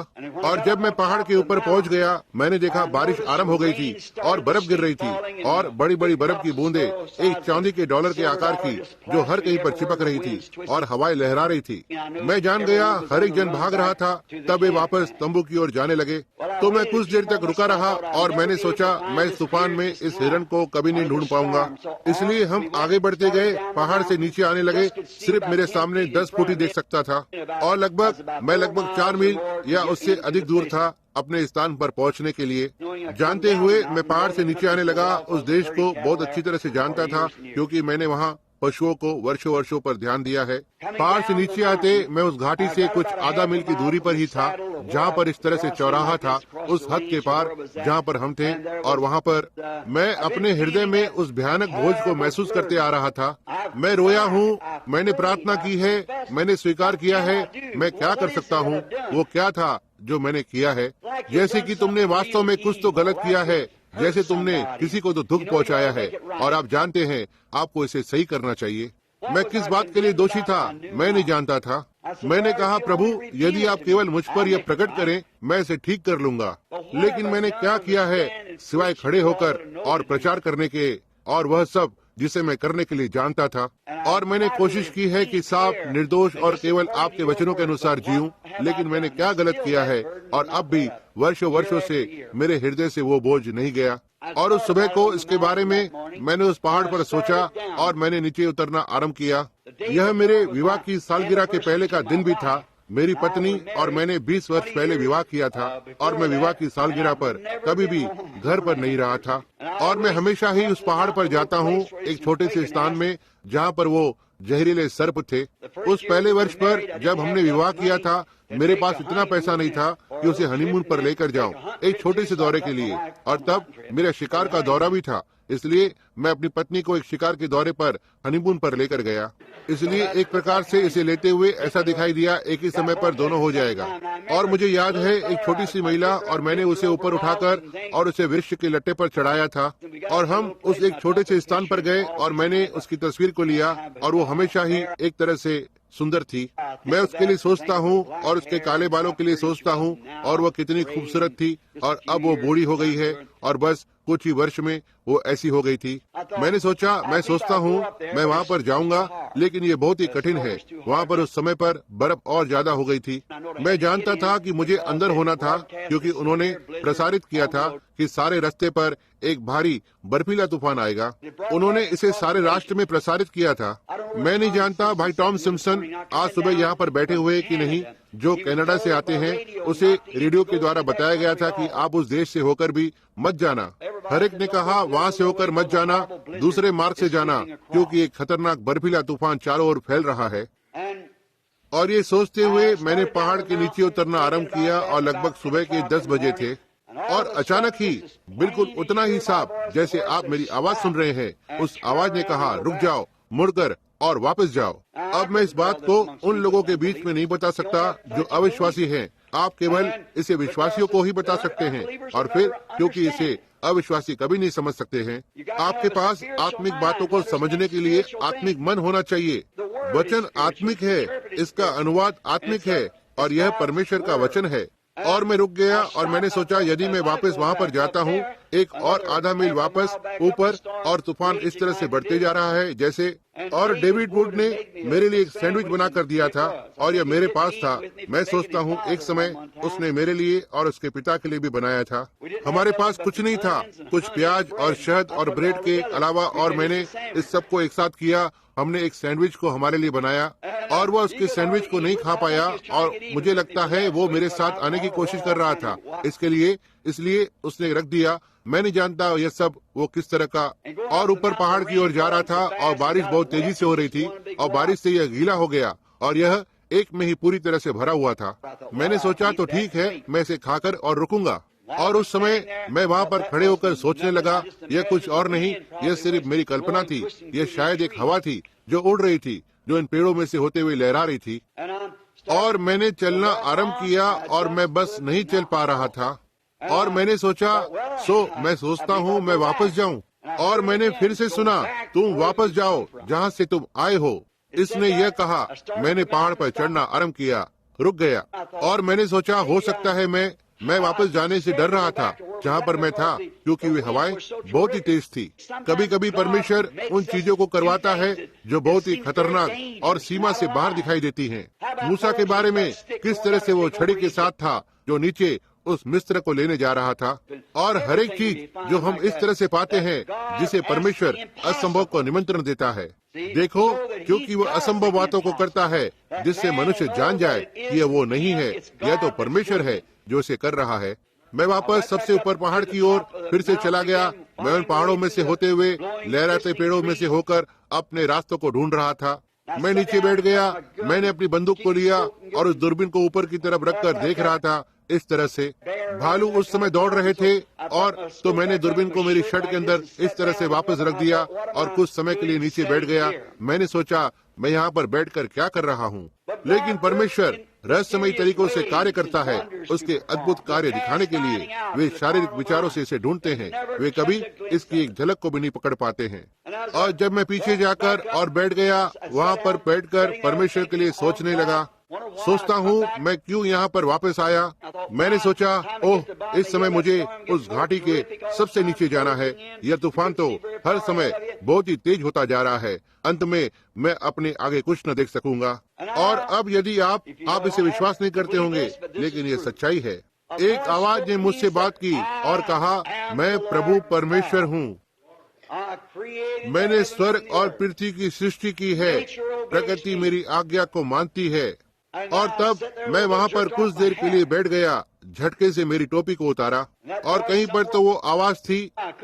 S1: और जब मैं पहाड़ के ऊपर पहुंच गया, मैंने देखा बारिश आरंभ हो गई थी और बर्फ गिर रही थी और बड़ी बड़ी बर्फ की बूंदें एक चांदी के डॉलर के आकार की जो हर कहीं पर चिपक रही थी और हवाएं लहरा रही थी। मैं जान गया हर एक जन भाग रहा था। तब वे वापस तंबू की ओर जाने लगे, तो मैं कुछ देर तक रुका रहा और मैंने सोचा मैं इस तूफान में इस हिरन को कभी नहीं ढूंढ पाऊंगा। इसलिए हम आगे बढ़ते गए। पहाड़ से नीचे आने लगे। सिर्फ मेरे सामने 10 फुट ही देख सकता था और मैं लगभग 4 मील या उससे अधिक दूर था अपने स्थान पर पहुंचने के लिए। जानते हुए मैं पहाड़ से नीचे आने लगा। उस देश को बहुत अच्छी तरह से जानता था क्योंकि मैंने वहाँ पशुओं को वर्षों वर्षों पर ध्यान दिया है। पहाड़ से नीचे आते मैं उस घाटी से कुछ आधा मील की दूरी पर ही था जहाँ पर इस तरह से चौराहा था, उस हद के पार जहाँ पर हम थे। और वहाँ पर मैं अपने हृदय में उस भयानक बोझ को महसूस करते आ रहा था। मैं रोया हूँ, मैंने प्रार्थना की है, मैंने स्वीकार किया है। मैं क्या कर सकता हूँ? वो क्या था जो मैंने किया है? जैसे कि तुमने वास्तव में कुछ तो गलत किया है, जैसे तुमने किसी को तो दुख पहुंचाया है और आप जानते हैं आपको इसे सही करना चाहिए। मैं किस बात के लिए दोषी था मैं नहीं जानता था। मैंने कहा, प्रभु यदि आप केवल मुझ पर यह प्रकट करें मैं इसे ठीक कर लूंगा। लेकिन मैंने क्या किया है सिवाय खड़े होकर और प्रचार करने के, और वह सब जिसे मैं करने के लिए जानता था। और मैंने कोशिश की है कि साफ, निर्दोष और केवल आपके वचनों के अनुसार जीऊं। लेकिन मैंने क्या गलत किया है, और अब भी वर्षों वर्षों से मेरे हृदय से वो बोझ नहीं गया। और उस सुबह को इसके बारे में मैंने उस पहाड़ पर सोचा और मैंने नीचे उतरना आरंभ किया। यह मेरे विवाह की सालगिरह के पहले का दिन भी था। मेरी पत्नी और मैंने 20 वर्ष पहले विवाह किया था और मैं विवाह की सालगिरह पर कभी भी घर पर नहीं रहा था। और मैं हमेशा ही उस पहाड़ पर जाता हूँ, एक छोटे से स्थान में जहाँ पर वो जहरीले सर्प थे। उस पहले वर्ष पर जब हमने विवाह किया था, मेरे पास इतना पैसा नहीं था कि उसे हनीमून पर लेकर जाऊं, एक छोटे से दौरे के लिए। और तब मेरा शिकार का दौरा भी था, इसलिए मैं अपनी पत्नी को एक शिकार के दौरे पर हनीमून पर लेकर गया। इसलिए एक प्रकार से इसे लेते हुए ऐसा दिखाई दिया एक ही समय पर दोनों हो जाएगा। और मुझे याद है एक छोटी सी महिला, और मैंने उसे ऊपर उठाकर और उसे वृक्ष के लट्टे पर चढ़ाया था और हम उस एक छोटे से स्थान पर गए और मैंने उसकी तस्वीर को लिया और वो हमेशा ही एक तरह से सुंदर थी। मैं उसके लिए सोचता हूँ और उसके काले बालों के लिए सोचता हूँ और वह कितनी खूबसूरत थी। और अब वो बूढ़ी हो गई है और बस कुछ ही वर्ष में वो ऐसी हो गई थी। मैंने सोचा, मैं सोचता हूँ मैं वहाँ पर जाऊँगा, लेकिन ये बहुत ही कठिन है। वहाँ पर उस समय पर बर्फ और ज्यादा हो गई थी। मैं जानता था कि मुझे अंदर होना था क्योंकि उन्होंने प्रसारित किया था कि सारे रास्ते पर एक भारी बर्फीला तूफान आएगा। उन्होंने इसे सारे राष्ट्र में प्रसारित किया था। मैं नहीं जानता भाई टॉम सिम्पसन आज सुबह यहाँ पर बैठे हुए कि नहीं, जो कनाडा से आते हैं। उसे रेडियो के द्वारा बताया गया था कि आप उस देश से होकर भी मत जाना। हर एक ने कहा वहाँ से होकर मत जाना, दूसरे मार्ग से जाना, क्योंकि एक खतरनाक बर्फीला तूफान चारों ओर फैल रहा है। और ये सोचते हुए मैंने पहाड़ के नीचे उतरना आरंभ किया और लगभग सुबह के 10 बजे थे। और अचानक ही बिल्कुल उतना ही साफ जैसे आप मेरी आवाज सुन रहे हैं, उस आवाज ने कहा, रुक जाओ, मुड़कर और वापस जाओ। अब मैं इस बात को उन लोगों के बीच में नहीं बता सकता जो अविश्वासी हैं। आप केवल इसे विश्वासियों को ही बता सकते हैं, और फिर क्योंकि इसे अविश्वासी कभी नहीं समझ सकते हैं। आपके पास आत्मिक बातों को समझने के लिए आत्मिक मन होना चाहिए। वचन आत्मिक है, इसका अनुवाद आत्मिक है, और यह परमेश्वर का वचन है। और मैं रुक गया और मैंने सोचा यदि मैं वापस वहाँ पर जाता हूँ, एक और आधा मील वापस ऊपर, और तूफान इस तरह से बढ़ते जा रहा है जैसे। और डेविड वुड ने मेरे लिए एक सैंडविच बना कर दिया था और यह मेरे पास था। मैं सोचता हूँ एक समय उसने मेरे लिए और उसके पिता के लिए भी बनाया था। हमारे पास कुछ नहीं था, कुछ प्याज और शहद और ब्रेड के अलावा, और मैंने इस सब को एक साथ किया। हमने एक सैंडविच को हमारे लिए बनाया और वह उसके सैंडविच को नहीं खा पाया, और मुझे लगता है वो मेरे साथ आने की कोशिश कर रहा था। इसलिए उसने रख दिया। मैं नहीं जानता यह सब वो किस तरह का। और ऊपर पहाड़ की ओर जा रहा था और बारिश बहुत तेजी से हो रही थी और बारिश से यह गीला हो गया और यह एक में ही पूरी तरह से भरा हुआ था। मैंने सोचा तो ठीक है, मैं इसे खाकर और रुकूंगा। और उस समय मैं वहाँ पर खड़े होकर सोचने लगा, यह कुछ और नहीं, यह सिर्फ मेरी कल्पना थी। यह शायद एक हवा थी जो उड़ रही थी, जो इन पेड़ों में से होते हुए लहरा रही थी। और मैंने चलना आरंभ किया और मैं बस नहीं चल पा रहा था। और मैंने सोचा, मैं सोचता हूँ मैं वापस जाऊँ। और मैंने फिर से सुना, तुम वापस जाओ जहाँ से तुम आए हो। इसने यह कहा। मैंने पहाड़ पर चढ़ना आरंभ किया, रुक गया। और मैंने सोचा, हो सकता है मैं वापस जाने से डर रहा था जहाँ पर मैं था, क्योंकि वे हवाएं बहुत ही तेज थी। कभी कभी परमेश्वर उन चीजों को करवाता है जो बहुत ही खतरनाक और सीमा से बाहर दिखाई देती हैं। मूसा के बारे में किस तरह से वो छड़ी के साथ था जो नीचे उस मिस्र को लेने जा रहा था। और हर एक चीज जो हम इस तरह से पाते हैं जिसे परमेश्वर असंभव को निमंत्रण देता है। देखो, क्योंकि वो असंभव बातों को करता है जिससे मनुष्य जान जाए कि यह वो नहीं है, यह तो परमेश्वर है जो इसे कर रहा है। मैं वापस सबसे ऊपर पहाड़ की ओर फिर से चला गया। मैं उन पहाड़ों में से होते हुए, लहराते पेड़ों में से होकर अपने रास्तों को ढूंढ रहा था। मैं नीचे बैठ गया। मैंने अपनी बंदूक को लिया और उस दूरबीन को ऊपर की तरफ रखकर देख रहा था। इस तरह से भालू उस समय दौड़ रहे थे, और तो मैंने दूरबीन को मेरी शर्ट के अंदर इस तरह से वापस रख दिया और कुछ समय के लिए नीचे बैठ गया। मैंने सोचा, मैं यहाँ पर बैठकर क्या कर रहा हूँ। लेकिन परमेश्वर रहस्यमयी तरीकों से कार्य करता है। उसके अद्भुत कार्य दिखाने के लिए वे शारीरिक विचारों से इसे ढूंढते हैं। वे कभी इसकी एक झलक को भी नहीं पकड़ पाते हैं। और जब मैं पीछे जाकर और बैठ गया, वहाँ पर बैठकर परमेश्वर के लिए सोचने लगा। सोचता हूँ, मैं क्यों यहाँ पर वापस आया। मैंने सोचा, ओह, इस समय मुझे उस घाटी के सबसे नीचे जाना है। यह तूफान तो हर समय बहुत ही तेज होता जा रहा है। अंत में मैं अपने आगे कुछ न देख सकूंगा। और अब यदि आप इसे विश्वास नहीं करते होंगे, लेकिन यह सच्चाई है। एक आवाज ने मुझसे बात की और कहा, मैं प्रभु परमेश्वर हूँ। मैंने स्वर्ग और पृथ्वी की सृष्टि की है। प्रकृति मेरी आज्ञा को मानती है। और तब मैं वहाँ पर कुछ देर के लिए बैठ गया। झटके से मेरी टोपी को उतारा, और कहीं पर तो वो आवाज थी।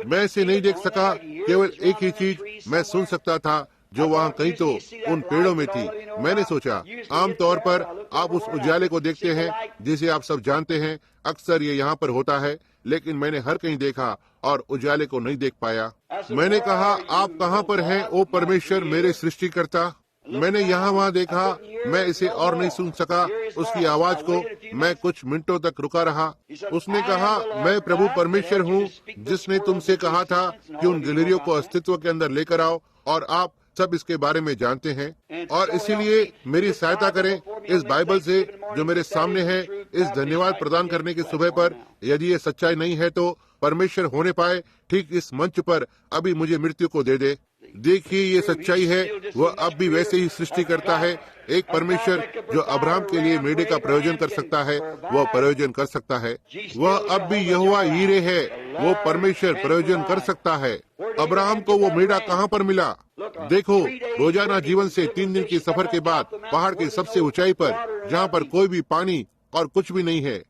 S1: मैं इसे नहीं देख सका। केवल एक ही चीज मैं सुन सकता था, जो वहाँ कहीं तो उन पेड़ों में थी। मैंने सोचा, आमतौर पर आप उस उजाले को देखते हैं जिसे आप सब जानते हैं। अक्सर ये यहाँ पर होता है, लेकिन मैंने हर कहीं देखा और उजाले को नहीं देख पाया। मैंने कहा, आप कहाँ पर हैं ओ परमेश्वर मेरे सृष्टिकर्ता। मैंने यहाँ वहाँ देखा, मैं इसे और नहीं सुन सका। उसकी आवाज को मैं कुछ मिनटों तक रुका रहा। उसने कहा, मैं प्रभु परमेश्वर हूँ जिसने तुमसे कहा था कि उन गिलहरियों को अस्तित्व के अंदर लेकर आओ, और आप सब इसके बारे में जानते हैं। और इसीलिए मेरी सहायता करें इस बाइबल से जो मेरे सामने है, इस धन्यवाद प्रदान करने की सुबह पर। यदि ये सच्चाई नहीं है तो परमेश्वर होने पाए ठीक इस मंच पर अभी मुझे मृत्यु को दे दे। देखिए, ये सच्चाई है। वह अब भी वैसे ही सृष्टि करता है। एक परमेश्वर जो अब्राहम के लिए मेढ़े का प्रयोजन कर सकता है, वह प्रयोजन कर सकता है। वह अब भी यहोवा यीरे है। वो परमेश्वर प्रयोजन कर सकता है। अब्राहम को वो मेढ़ा कहाँ पर मिला? देखो, रोजाना जीवन से 3 दिन के सफर के बाद पहाड़ की सबसे ऊंचाई पर, जहाँ पर कोई भी पानी और कुछ भी नहीं है,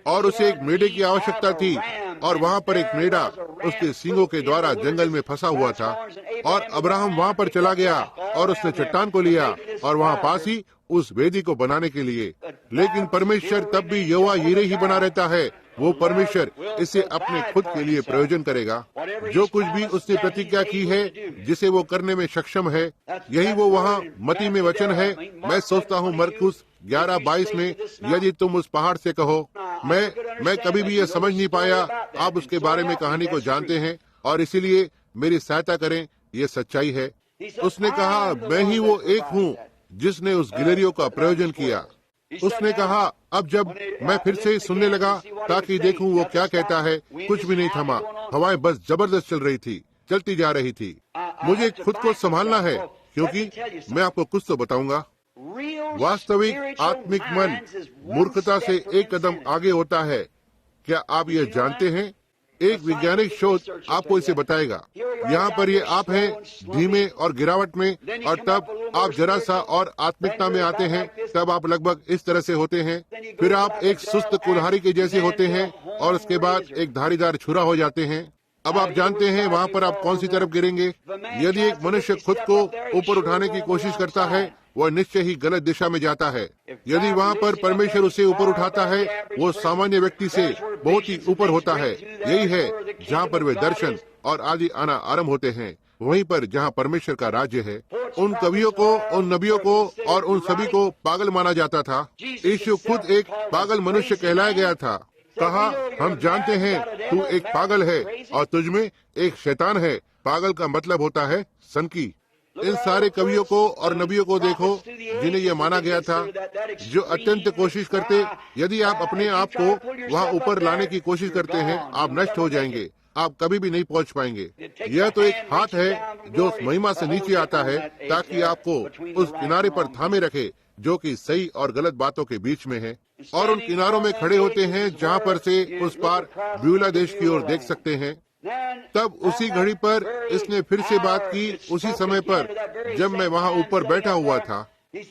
S1: और उसे एक मेढ़े की आवश्यकता थी। और वहाँ पर एक मेढ़ा उसके सींगों के द्वारा जंगल में फंसा हुआ था। और अब्राहम वहाँ पर चला गया और उसने चट्टान को लिया और वहाँ पास ही उस वेदी को बनाने के लिए। लेकिन परमेश्वर तब भी यहोवा यीरे ही बना रहता है। वो परमेश्वर इसे अपने खुद के लिए प्रयोजन करेगा। जो कुछ भी उसने प्रतिज्ञा की है, जिसे वो करने में सक्षम है, यही वो वहाँ मती में वचन है। मैं सोचता हूँ मरकुस 11:22 में, यदि तुम उस पहाड़ से कहो। मैं कभी भी यह समझ नहीं पाया। आप उसके बारे में कहानी को जानते हैं, और इसीलिए मेरी सहायता करें। ये सच्चाई है। उसने कहा, मैं ही वो एक हूँ जिसने उस गिलहरियों का प्रयोजन किया। उसने कहा, अब जब मैं फिर से सुनने लगा ताकि देखूं वो क्या कहता है, कुछ भी नहीं थमा। हवाएं बस जबरदस्त चल रही थी, चलती जा रही थी। मुझे खुद को संभालना है, क्योंकि मैं आपको कुछ तो बताऊंगा। वास्तविक आत्मिक मन मूर्खता से एक कदम आगे होता है। क्या आप यह जानते हैं? एक वैज्ञानिक शोध आपको इसे बताएगा। यहाँ पर ये आप हैं धीमे और गिरावट में, और तब आप जरा सा और आत्मिकता में आते हैं। तब आप लगभग इस तरह से होते हैं। फिर आप एक सुस्त कुल्हाड़ी के जैसे होते हैं, और उसके बाद एक धारीदार छुरा हो जाते हैं। अब आप जानते हैं वहाँ पर आप कौन सी तरफ गिरेंगे। यदि एक मनुष्य खुद को ऊपर उठाने की कोशिश करता है वह निश्चय ही गलत दिशा में जाता है। यदि वहाँ पर परमेश्वर उसे ऊपर उठाता है, वो सामान्य व्यक्ति से बहुत ही ऊपर होता है। यही है जहाँ पर वे दर्शन और आदि आना आरंभ होते हैं, वहीं पर जहाँ परमेश्वर का राज्य है। उन कवियों को, उन नबियों को और उन सभी को पागल माना जाता था। यीशु खुद एक पागल मनुष्य कहलाया गया था। कहा, हम जानते हैं तू एक पागल है और तुझमें एक शैतान है। पागल का मतलब होता है सनकी। इन सारे कवियों को और नबियों को देखो जिन्हें यह माना गया था, जो अत्यंत कोशिश करते, यदि आप अपने आप को वहाँ ऊपर लाने की कोशिश करते हैं, आप नष्ट हो जाएंगे, आप कभी भी नहीं पहुँच पाएंगे। यह तो एक हाथ है जो उस महिमा से नीचे आता है ताकि आपको उस किनारे पर थामे रखे जो कि सही और गलत बातों के बीच में है, और उन किनारों में खड़े होते हैं जहाँ पर से उस पार ब्यूला देश की ओर देख सकते हैं। तब उसी घड़ी पर इसने फिर से बात की, उसी समय पर जब मैं वहाँ ऊपर बैठा हुआ था।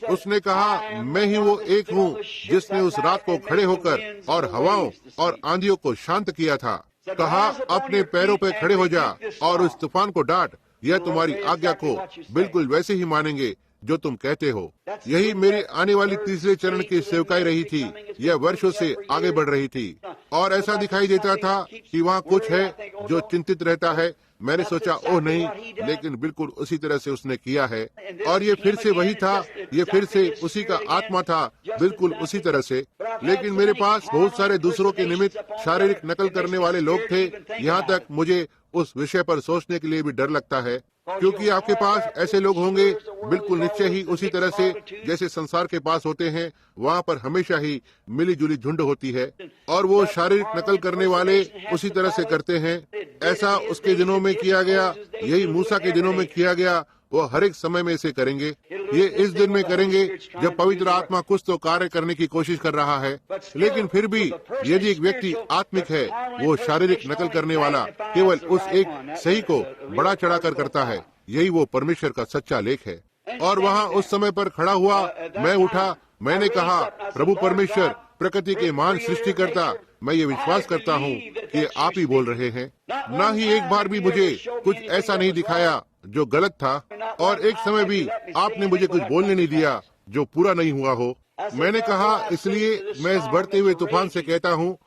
S1: उसने कहा, मैं ही वो एक हूँ जिसने उस रात को खड़े होकर और हवाओं और आंधियों को शांत किया था। कहा, अपने पैरों पे खड़े हो जा और उस तूफान को डांट। यह तुम्हारी आज्ञा को बिल्कुल वैसे ही मानेंगे जो तुम कहते हो। यही मेरी आने वाली तीसरे चरण की सेवकाई रही थी। यह वर्षों से आगे बढ़ रही थी और ऐसा दिखाई देता था कि वहाँ कुछ है जो चिंतित रहता है। मैंने सोचा, ओह नहीं, लेकिन बिल्कुल उसी तरह से उसने किया है। और ये फिर से वही था, ये फिर से उसी का आत्मा था, बिल्कुल उसी तरह से। लेकिन मेरे पास बहुत सारे दूसरों के निमित्त शारीरिक नकल करने वाले लोग थे। यहाँ तक मुझे उस विषय पर सोचने के लिए भी डर लगता है, क्योंकि आपके पास ऐसे लोग होंगे बिल्कुल निश्चय ही उसी तरह से जैसे संसार के पास होते हैं। वहाँ पर हमेशा ही मिली जुली झुंड होती है और वो शारीरिक नकल करने वाले उसी तरह से करते हैं। ऐसा उसके दिनों में किया गया, यही मूसा के दिनों में किया गया। वो हर एक समय में इसे करेंगे। ये इस दिन में करेंगे जब पवित्र आत्मा कुछ तो कार्य करने की कोशिश कर रहा है। लेकिन फिर भी यदि एक व्यक्ति आत्मिक है, वो शारीरिक नकल करने वाला केवल उस एक सही को बड़ा चढ़ाकर करता है। यही वो परमेश्वर का सच्चा लेख है। और वहाँ उस समय पर खड़ा हुआ, मैं उठा, मैंने कहा, प्रभु परमेश्वर, प्रकृति के महान सृष्टिकर्ता, मैं ये विश्वास करता हूँ कि आप ही बोल रहे हैं। न ही एक बार भी मुझे कुछ ऐसा नहीं दिखाया जो गलत था, और एक समय भी आपने मुझे कुछ बोलने नहीं दिया जो पूरा नहीं हुआ हो। मैंने कहा, इसलिए मैं इस बढ़ते हुए तूफान से कहता हूँ,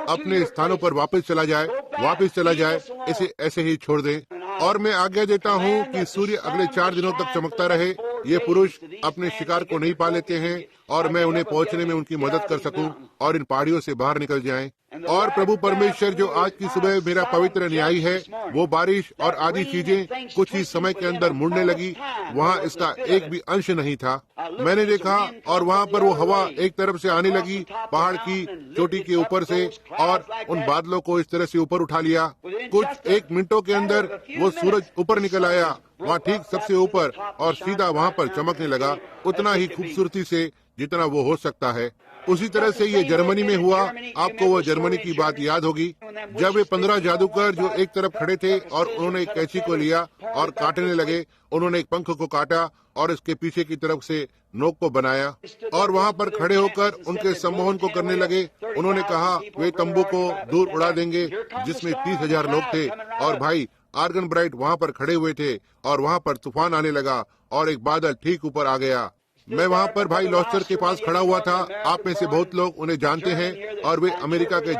S1: अपने स्थानों पर वापस चला जाए, इसे ऐसे ही छोड़ दे। और मैं आज्ञा देता हूँ कि सूर्य अगले 4 दिनों तक चमकता रहे। ये पुरुष अपने शिकार को नहीं पा लेते हैं और मैं उन्हें पहुँचने में उनकी मदद कर सकूं और इन पहाड़ियों से बाहर निकल जाएं। और प्रभु परमेश्वर जो आज की सुबह मेरा पवित्र न्यायी है, वो बारिश और आदि चीजें कुछ ही समय के अंदर मुड़ने लगी। वहाँ इसका एक भी अंश नहीं था। मैंने देखा और वहाँ पर वो हवा एक तरफ से आने लगी, पहाड़ की चोटी के ऊपर से, और उन बादलों को इस तरह से ऊपर उठा लिया। कुछ 1 मिनटों के अंदर वो सूरज ऊपर निकल आया, वहाँ ठीक सबसे ऊपर, और सीधा वहाँ पर चमकने लगा, उतना ही खूबसूरती से जितना वो हो सकता है। उसी तरह से ये जर्मनी में हुआ। आपको वो जर्मनी की बात याद होगी, जब वे 15 जादूगर जो एक तरफ खड़े थे और उन्होंने एक कैंची को लिया और काटने लगे। उन्होंने एक पंख को काटा और इसके पीछे की तरफ से नोक को बनाया और वहाँ पर खड़े होकर उनके सम्मोहन को करने लगे। उन्होंने कहा, वे तंबू को दूर उड़ा देंगे, जिसमें 30,000 लोग थे। और भाई आर्गन ब्राइट वहाँ पर खड़े हुए थे और वहाँ पर तूफान आने लगा और एक बादल ठीक ऊपर आ गया। मैं वहाँ पर भाई लॉस्टर के पास खड़ा हुआ था। आप में से बहुत लोग उन्हें जानते हैं और वे अमेरिका के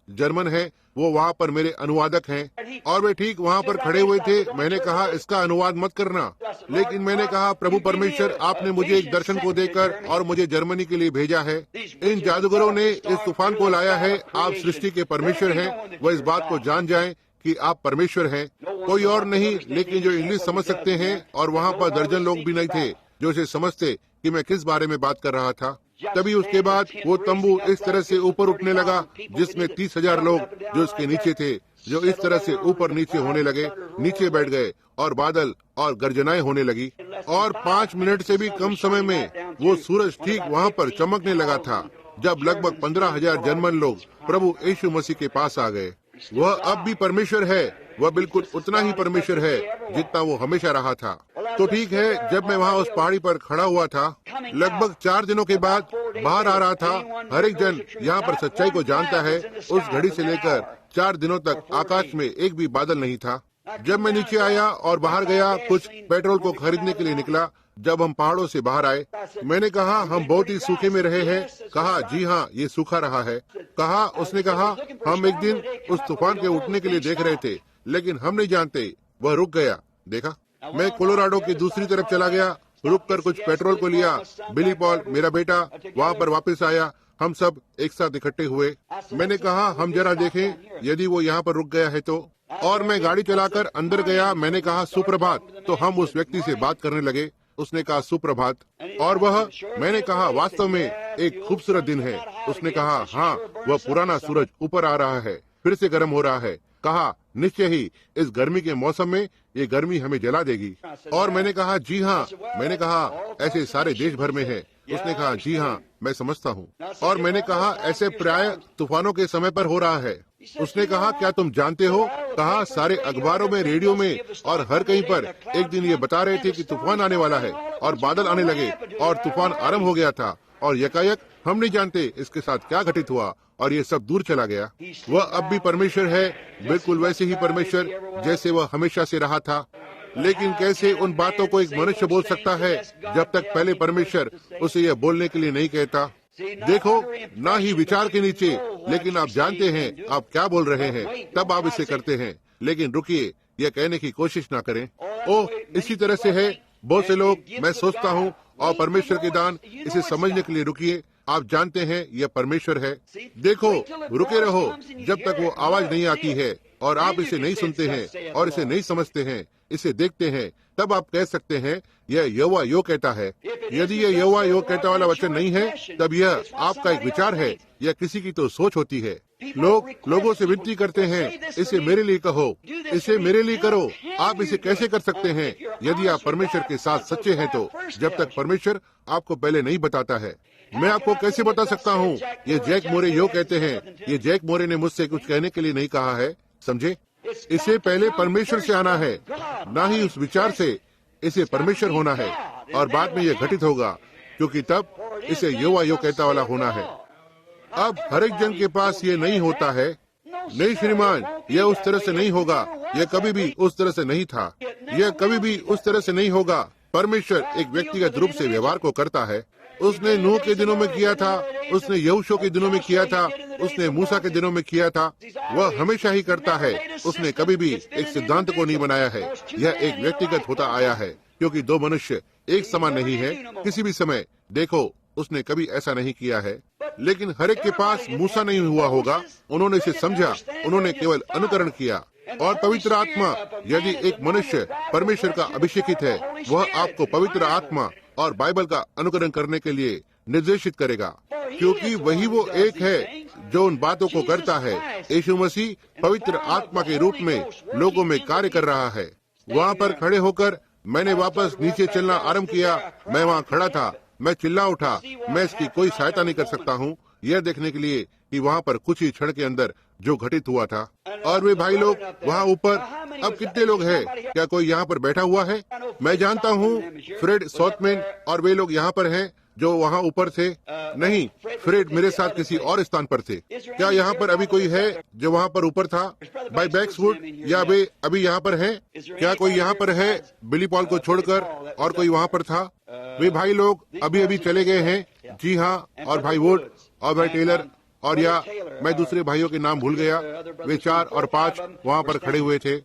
S1: जर्मन हैं। वो वहाँ पर मेरे अनुवादक हैं और वे ठीक वहाँ पर खड़े हुए थे। मैंने कहा, इसका अनुवाद मत करना, लेकिन मैंने कहा, प्रभु परमेश्वर, आपने मुझे एक दर्शन को देकर और मुझे जर्मनी के लिए भेजा है। इन जादूगरों ने इस तूफान को लाया है। आप सृष्टि के परमेश्वर हैं। वह इस बात को जान जाएं कि आप परमेश्वर हैं, कोई और नहीं। लेकिन जो इंग्लिश समझ सकते हैं, और वहाँ पर दर्जन लोग भी नहीं थे जो इसे समझते कि मैं किस बारे में बात कर रहा था। तभी उसके बाद वो तंबू इस तरह से ऊपर उठने लगा, जिसमें 30,000 लोग जो इसके नीचे थे, जो इस तरह से ऊपर नीचे होने लगे, नीचे बैठ गए, और बादल और गर्जनाएं होने लगी। और 5 मिनट से भी कम समय में वो सूरज ठीक वहाँ पर चमकने लगा था, जब लगभग 15,000 जर्मन लोग प्रभु यीशु मसीह के पास आ गए। वह अब भी परमेश्वर है। वह बिल्कुल उतना ही परमेश्वर है जितना वो हमेशा रहा था। तो ठीक है, जब मैं वहाँ उस पहाड़ी पर खड़ा हुआ था, लगभग 4 दिनों के बाद बाहर आ रहा था। हर एक जन यहाँ पर सच्चाई को जानता है। उस घड़ी से लेकर 4 दिनों तक आकाश में एक भी बादल नहीं था। जब मैं नीचे आया और बाहर गया, कुछ पेट्रोल को खरीदने के लिए निकला। जब हम पहाड़ों से बाहर आए, मैंने कहा हम बहुत ही सूखे में रहे हैं। कहा जी हाँ, ये सूखा रहा है। उसने कहा हम एक दिन उस तूफान के उठने के लिए देख रहे थे, लेकिन हम नहीं जानते वह रुक गया। देखा, मैं कोलोराडो की दूसरी तरफ चला गया, रुक कर कुछ पेट्रोल को लिया। बिली पॉल, मेरा बेटा, वहाँ पर वापस आया। हम सब एक साथ इकट्ठे हुए। मैंने कहा हम जरा देखें यदि वो यहाँ पर रुक गया है तो। और मैं गाड़ी चलाकर अंदर गया। मैंने कहा सुप्रभात। तो हम उस व्यक्ति से बात करने लगे। उसने कहा सुप्रभात, और मैंने कहा वास्तव में एक खूबसूरत दिन है। उसने कहा हाँ, वह पुराना सूरज ऊपर आ रहा है, फिर से गर्म हो रहा है। कहा निश्चय ही इस गर्मी के मौसम में ये गर्मी हमें जला देगी। और मैंने कहा जी हाँ। मैंने कहा ऐसे सारे देश भर में है। उसने कहा जी हाँ, मैं समझता हूँ। और मैंने कहा ऐसे प्राय तूफानों के समय पर हो रहा है। उसने कहा क्या तुम जानते हो? कहा सारे अखबारों में, रेडियो में और हर कहीं पर एक दिन ये बता रहे थे कि तूफान आने वाला है, और बादल आने लगे और तूफान आरंभ हो गया था, और यकायक हम नहीं जानते इसके साथ क्या घटित हुआ, और ये सब दूर चला गया। वह अब भी परमेश्वर है, बिल्कुल वैसे ही परमेश्वर जैसे वह हमेशा से रहा था। लेकिन कैसे उन बातों को एक मनुष्य बोल सकता है जब तक पहले परमेश्वर उसे यह बोलने के लिए नहीं कहता? देखो, ना ही विचार के नीचे, लेकिन आप जानते हैं आप क्या बोल रहे हैं, तब आप इसे करते हैं। लेकिन रुकिए, यह कहने की कोशिश ना करें। ओह, इसी तरह से है बहुत से लोग, मैं सोचता हूँ, और परमेश्वर के दान, इसे समझने के लिए रुकिए। आप जानते हैं यह परमेश्वर है। देखो, रुके रहो जब तक वो आवाज नहीं आती है, और आप इसे नहीं सुनते हैं और इसे नहीं समझते हैं, इसे देखते हैं, तब आप कह सकते हैं यह यहोवा यो कहता है। यदि यह यहोवा यो कहता वाला वचन नहीं है, तब यह आपका एक विचार है, यह किसी की तो सोच होती है। लोगों से विनती करते हैं इसे मेरे लिए कहो, इसे मेरे लिए करो। आप इसे कैसे कर सकते हैं यदि आप परमेश्वर के साथ सच्चे हैं तो, जब तक परमेश्वर आपको पहले नहीं बताता है। मैं आपको कैसे बता सकता हूँ? ये जैक मोरे यो कहते हैं। ये जैक मोरे ने मुझसे कुछ कहने के लिए नहीं कहा है, समझे? इसे पहले परमेश्वर से आना है, ना ही उस विचार से। इसे परमेश्वर होना है, और बाद में यह घटित होगा, क्योंकि तब इसे यहोवा यो कहता वाला होना है। अब हर एक जन के पास ये नहीं होता है। नहीं श्रीमान, यह उस तरह से नहीं होगा। यह कभी भी उस तरह से नहीं था। यह कभी भी उस तरह से नहीं होगा। परमेश्वर एक व्यक्तिगत रूप से व्यवहार को करता है। उसने नूह के दिनों में किया था, उसने यहोशू के दिनों में किया था, उसने मूसा के दिनों में किया था। वह हमेशा ही करता है। उसने कभी भी एक सिद्धांत को नहीं बनाया है। यह एक व्यक्तिगत होता आया है, क्योंकि दो मनुष्य एक समान नहीं है किसी भी समय। देखो, उसने कभी ऐसा नहीं किया है। लेकिन हर एक के पास मूसा नहीं हुआ होगा। उन्होंने इसे समझा, उन्होंने केवल अनुकरण किया। और पवित्र आत्मा, यदि एक मनुष्य परमेश्वर का अभिषेकित है, वह आपको पवित्र आत्मा और बाइबल का अनुकरण करने के लिए निर्देशित करेगा, क्योंकि वही वो एक है जो उन बातों को करता है। यीशु मसीह पवित्र आत्मा के रूप में लोगों में कार्य कर रहा है। वहाँ पर खड़े होकर मैंने वापस नीचे चलना आरंभ किया। मैं वहाँ खड़ा था, मैं चिल्ला उठा। मैं इसकी कोई सहायता नहीं कर सकता हूँ, यह देखने के लिए कि वहाँ पर कुछ ही क्षण के अंदर जो घटित हुआ था। और वे भाई लोग वहाँ ऊपर, अब कितने लोग हैं? क्या कोई यहाँ पर बैठा हुआ है? मैं जानता हूँ फ्रेड सॉथमैन और वे लोग यहाँ पर हैं जो वहाँ ऊपर थे। नहीं, फ्रेड मेरे साथ किसी और स्थान पर थे। क्या यहाँ पर अभी कोई है जो वहाँ पर ऊपर था? भाई बैक्सवुड, या वे अभी यहाँ पर हैं? क्या कोई यहाँ पर है बिली पॉल को छोड़कर और कोई वहाँ पर था? वे भाई लोग अभी अभी चले गए हैं। जी हाँ, और भाई वुड और भाई टेलर, और या मैं दूसरे भाइयों के नाम भूल गया। वे 4 और 5 वहाँ पर खड़े हुए थे।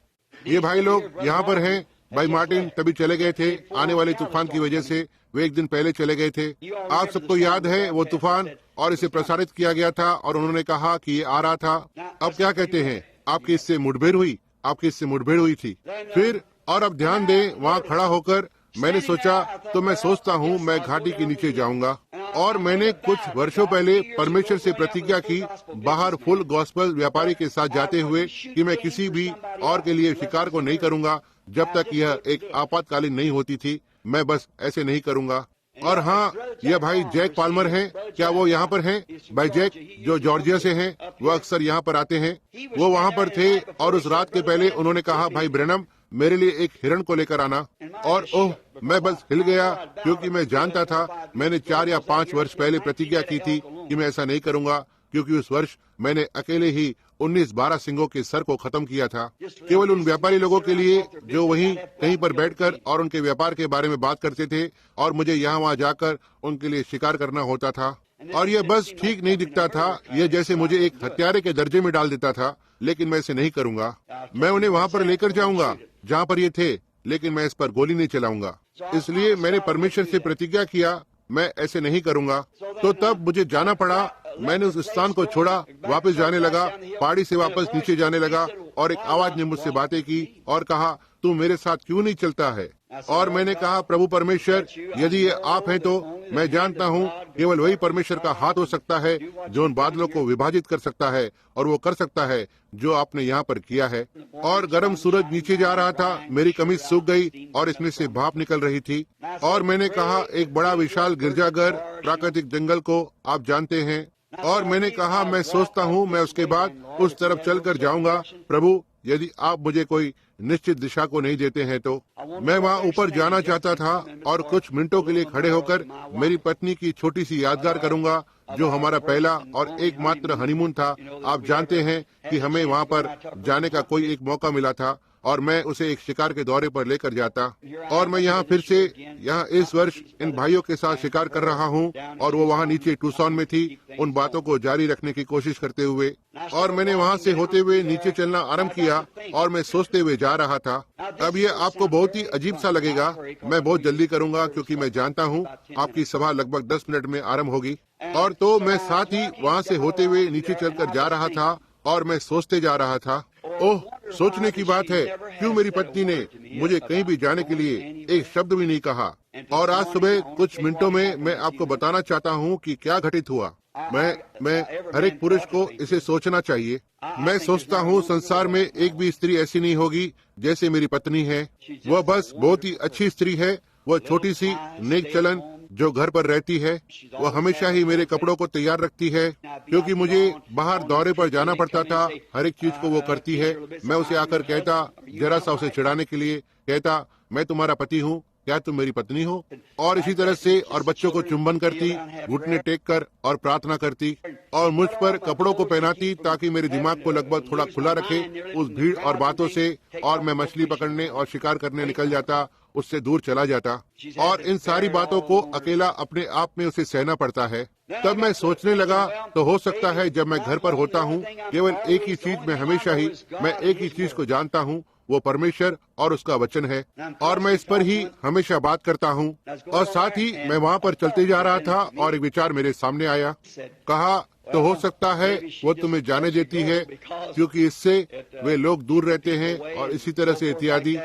S1: ये भाई लोग यहाँ पर हैं। भाई मार्टिन तभी चले गए थे आने वाले तूफान की वजह से। वे एक दिन पहले चले गए थे। आप सबको याद है वो तूफान, और इसे प्रसारित किया गया था और उन्होंने कहा कि ये आ रहा था। अब क्या कहते हैं? आपकी इससे मुठभेड़ हुई? आपकी इससे मुठभेड़ हुई थी फिर? और अब ध्यान दें, वहाँ खड़ा होकर मैंने सोचा, तो मैं सोचता हूँ मैं घाटी के नीचे जाऊंगा। और मैंने कुछ वर्षों पहले परमेश्वर से प्रतिज्ञा की, बाहर फुल गॉस्पेल व्यापारी के साथ जाते हुए, कि मैं किसी भी और के लिए शिकार को नहीं करूंगा जब तक यह एक आपातकालीन नहीं होती थी। मैं बस ऐसे नहीं करूंगा। और हाँ, यह भाई जैक पाल्मर हैं। क्या वो यहाँ पर हैं? भाई जैक जो जॉर्जिया से हैं, वो अक्सर यहाँ पर आते हैं। वो वहाँ पर थे, और उस रात के पहले उन्होंने कहा, भाई ब्रैनम मेरे लिए एक हिरण को लेकर आना। और ओह, मैं बस हिल गया, क्योंकि मैं जानता था मैंने 4 या 5 वर्ष पहले प्रतिज्ञा की थी कि मैं ऐसा नहीं करूंगा। क्योंकि उस वर्ष मैंने अकेले ही 19-12 सिंगों के सर को खत्म किया था, केवल उन व्यापारी लोगों के लिए जो वहीं कहीं पर बैठकर और उनके व्यापार के बारे में बात करते थे, और मुझे यहाँ वहाँ जाकर उनके लिए शिकार करना होता था। और यह बस ठीक नहीं दिखता था, यह जैसे मुझे एक हत्यारे के दर्जे में डाल देता था। लेकिन मैं इसे नहीं करूंगा। मैं उन्हें वहाँ पर लेकर जाऊंगा जहाँ पर ये थे, लेकिन मैं इस पर गोली नहीं चलाऊंगा। इसलिए मैंने परमेश्वर से प्रतिज्ञा किया, मैं ऐसे नहीं करूंगा। तो तब मुझे जाना पड़ा। मैंने उस स्थान को छोड़ा, वापस जाने लगा, पहाड़ी से वापस नीचे जाने लगा, और एक आवाज ने मुझसे बातें की और कहा, तू मेरे साथ क्यों नहीं चलता है? और मैंने कहा, प्रभु परमेश्वर, यदि ये आप हैं तो मैं जानता हूँ केवल वही परमेश्वर का हाथ हो सकता है जो उन बादलों को विभाजित कर सकता है, और वो कर सकता है जो आपने यहाँ पर किया है। और गर्म सूरज नीचे जा रहा था, मेरी कमीज सूख गई और इसमें से भाप निकल रही थी। और मैंने कहा, एक बड़ा विशाल गिरजाघर प्राकृतिक जंगल को आप जानते हैं। और मैंने कहा, मैं सोचता हूँ मैं उसके बाद उस तरफ चलकर जाऊंगा। प्रभु, यदि आप मुझे कोई निश्चित दिशा को नहीं देते हैं तो मैं वहाँ ऊपर जाना चाहता था, और कुछ मिनटों के लिए खड़े होकर मेरी पत्नी की छोटी सी यादगार करूंगा, जो हमारा पहला और एकमात्र हनीमून था। आप जानते हैं कि हमें वहाँ पर जाने का कोई एक मौका मिला था, और मैं उसे एक शिकार के दौरे पर लेकर जाता। और मैं यहाँ फिर से यहाँ इस वर्ष इन भाइयों के साथ शिकार कर रहा हूँ, और वो वहाँ नीचे टूसॉन में थी, उन बातों को जारी रखने की कोशिश करते हुए। और मैंने वहाँ से होते हुए नीचे चलना आरंभ किया, और मैं सोचते हुए जा रहा था। अब ये आपको बहुत ही अजीब सा लगेगा, मैं बहुत जल्दी करूँगा क्योंकि मैं जानता हूँ आपकी सभा लगभग 10 मिनट में आरंभ होगी। और तो मैं साथ ही वहाँ से होते हुए नीचे चलकर जा रहा था, और मैं सोचते जा रहा था, ओह, सोचने की बात है, क्यों मेरी पत्नी ने मुझे कहीं भी जाने के लिए एक शब्द भी नहीं कहा। और आज सुबह कुछ मिनटों में मैं आपको बताना चाहता हूँ कि क्या घटित हुआ। मैं हर एक पुरुष को इसे सोचना चाहिए। मैं सोचता हूँ संसार में एक भी स्त्री ऐसी नहीं होगी जैसे मेरी पत्नी है। वह बस बहुत ही अच्छी स्त्री है। वह छोटी सी नेक चलन जो घर पर रहती है, वह हमेशा ही मेरे कपड़ों को तैयार रखती है, क्योंकि मुझे बाहर दौरे पर जाना पड़ता था। हर एक चीज को वो करती है। मैं उसे आकर कहता, जरा सा उसे चिढ़ाने के लिए कहता, मैं तुम्हारा पति हूँ, क्या तुम मेरी पत्नी हो? और इसी तरह से, और बच्चों को चुंबन करती, घुटने टेक कर और प्रार्थना करती, और मुझ पर कपड़ों को पहनाती ताकि मेरे दिमाग को लगभग थोड़ा खुला रखे उस भीड़ और बातों से। और मैं मछली पकड़ने और शिकार करने निकल जाता, उससे दूर चला जाता, और इन सारी बातों को अकेला अपने आप में उसे सहना पड़ता है। तब मैं सोचने लगा, तो हो सकता है जब मैं घर पर होता हूँ, केवल एक ही चीज में हमेशा ही मैं एक ही चीज को जानता हूँ, वो परमेश्वर और उसका वचन है, और मैं इस पर ही हमेशा बात करता हूँ। और साथ ही मैं वहाँ पर चलते जा रहा था, और एक विचार मेरे सामने आया। कहा, तो हो सकता है वो तुम्हें जाने देती है क्योंकि इससे वे लोग दूर रहते हैं, और इसी तरह से इत्यादि।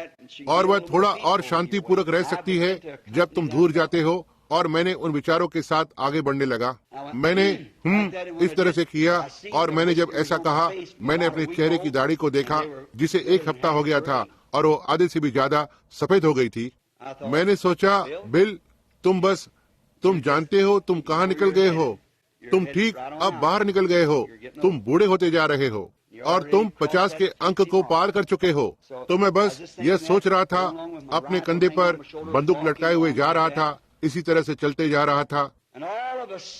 S1: और वह थोड़ा और शांतिपूर्वक रह सकती है जब तुम दूर जाते हो। और मैंने उन विचारों के साथ आगे बढ़ने लगा। मैंने इस तरह से किया, और मैंने जब ऐसा कहा, मैंने अपने चेहरे की दाढ़ी को देखा जिसे 1 हफ्ता हो गया था, और वो आधे से भी ज्यादा सफेद हो गई थी। मैंने सोचा, बिल, तुम जानते हो तुम कहाँ निकल गए हो। तुम ठीक अब बाहर निकल गए हो। तुम बूढ़े होते जा रहे हो, और तुम 50 के अंक को पार कर चुके हो। तो मैं बस यह सोच रहा था, अपने कंधे पर बंदूक लटकाए हुए जा रहा था, इसी तरह से चलते जा रहा था।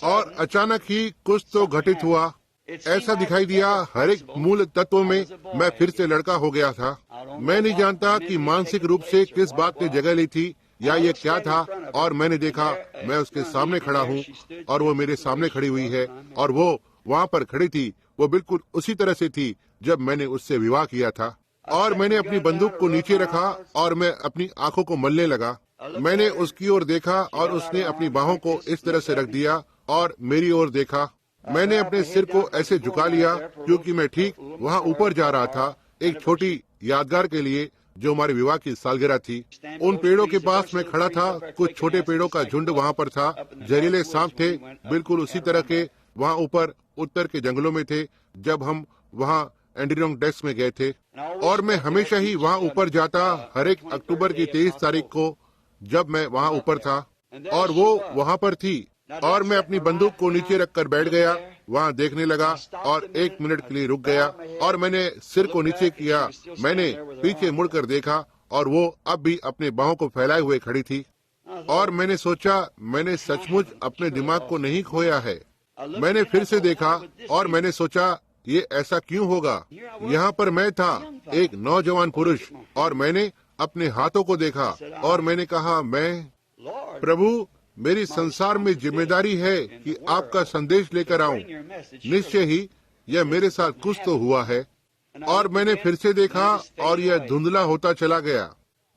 S1: और अचानक ही कुछ तो घटित हुआ। ऐसा दिखाई दिया, हर एक मूल तत्व में मैं फिर से लड़का हो गया था। मैं नहीं जानता कि मानसिक रूप से किस बात ने जगह ली थी या ये क्या था। और मैंने देखा, मैं उसके सामने खड़ा हूँ, और वो मेरे सामने खड़ी हुई है, और वो वहाँ पर खड़ी थी। वो बिल्कुल उसी तरह से थी जब मैंने उससे विवाह किया था। और मैंने अपनी बंदूक को नीचे रखा, और मैं अपनी आंखों को मलने लगा। मैंने उसकी ओर देखा, और उसने अपनी बाहों को इस तरह से रख दिया और मेरी ओर देखा। मैंने अपने सिर को ऐसे झुका लिया क्योंकि मैं ठीक वहाँ ऊपर जा रहा था, एक छोटी यादगार के लिए जो हमारे विवाह की सालगिरह थी। उन पेड़ों के पास मैं खड़ा था। कुछ छोटे पेड़ों का झुंड वहाँ पर था। जहरीले सांप थे, बिल्कुल उसी तरह के वहाँ ऊपर उत्तर के जंगलों में थे जब हम वहाँ एंड्रीनोंग डेस्क में गए थे। और मैं हमेशा ही वहाँ ऊपर जाता, हर एक अक्टूबर की 23 तारीख को जब मैं वहाँ ऊपर था, और वो वहाँ पर थी। और मैं अपनी बंदूक को नीचे रखकर बैठ गया, वहाँ देखने लगा, और 1 मिनट के लिए रुक गया, और मैंने सिर को नीचे किया। मैंने पीछे मुड़कर देखा, और वो अब भी अपने बाहों को फैलाए हुए खड़ी थी। और मैंने सोचा, मैंने सचमुच अपने दिमाग को नहीं खोया है। मैंने फिर से देखा और मैंने सोचा ये ऐसा क्यों होगा। यहाँ पर मैं था, एक नौजवान पुरुष, और मैंने अपने हाथों को देखा और मैंने कहा, मैं प्रभु, मेरी संसार में जिम्मेदारी है कि आपका संदेश लेकर आऊं। निश्चय ही यह मेरे साथ कुछ तो हुआ है। और मैंने फिर से देखा और यह धुंधला होता चला गया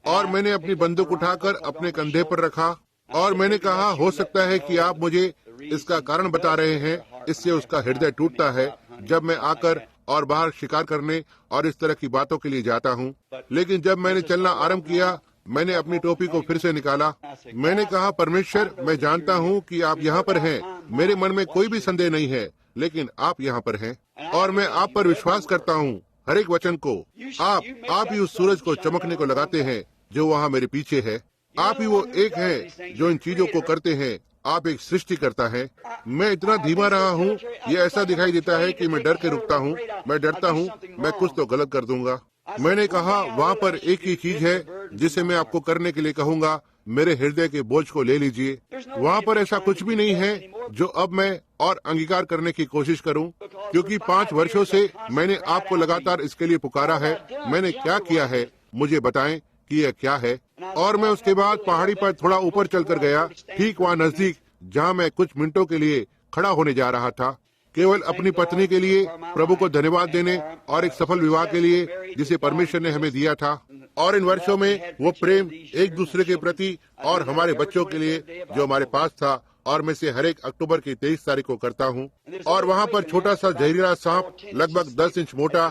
S1: और मैंने अपनी बंदूक उठाकर अपने कंधे पर रखा और मैंने कहा, हो सकता है कि आप मुझे इसका कारण बता रहे हैं। इससे उसका हृदय टूटता है जब मैं आकर और बाहर शिकार करने और इस तरह की बातों के लिए जाता हूँ। लेकिन जब मैंने चलना आरंभ किया, मैंने अपनी टोपी को फिर से निकाला। मैंने कहा, परमेश्वर, मैं जानता हूँ कि आप यहाँ पर हैं। मेरे मन में कोई भी संदेह नहीं है, लेकिन आप यहाँ पर हैं और मैं आप पर विश्वास करता हूँ, हर एक वचन को। आप ही उस सूरज को चमकने को लगाते हैं जो वहाँ मेरे पीछे है। आप ही वो एक हैं जो इन चीजों को करते हैं। आप एक सृष्टि करता है। मैं इतना धीमा रहा हूँ, ये ऐसा दिखाई देता है कि मैं डर के रुकता हूँ। मैं डरता हूँ मैं कुछ तो गलत कर दूंगा। मैंने कहा, वहाँ पर एक ही चीज है जिसे मैं आपको करने के लिए कहूँगा, मेरे हृदय के बोझ को ले लीजिए। वहाँ पर ऐसा कुछ भी नहीं है जो अब मैं और अंगीकार करने की कोशिश करूं, क्योंकि 5 वर्षों से मैंने आपको लगातार इसके लिए पुकारा है। मैंने क्या किया है, मुझे बताएं कि यह क्या है। और मैं उसके बाद पहाड़ी पर थोड़ा ऊपर चलकर गया, ठीक वहाँ नजदीक जहाँ मैं कुछ मिनटों के लिए खड़ा होने जा रहा था, केवल अपनी पत्नी के लिए प्रभु को धन्यवाद देने और एक सफल विवाह के लिए जिसे परमेश्वर ने हमें दिया था। और इन वर्षों में वो प्रेम एक दूसरे के प्रति और हमारे बच्चों के लिए जो हमारे पास था, और मैं से हर एक अक्टूबर की 23 तारीख को करता हूँ। और वहाँ पर छोटा सा जहरीला सांप लगभग 10 इंच मोटा,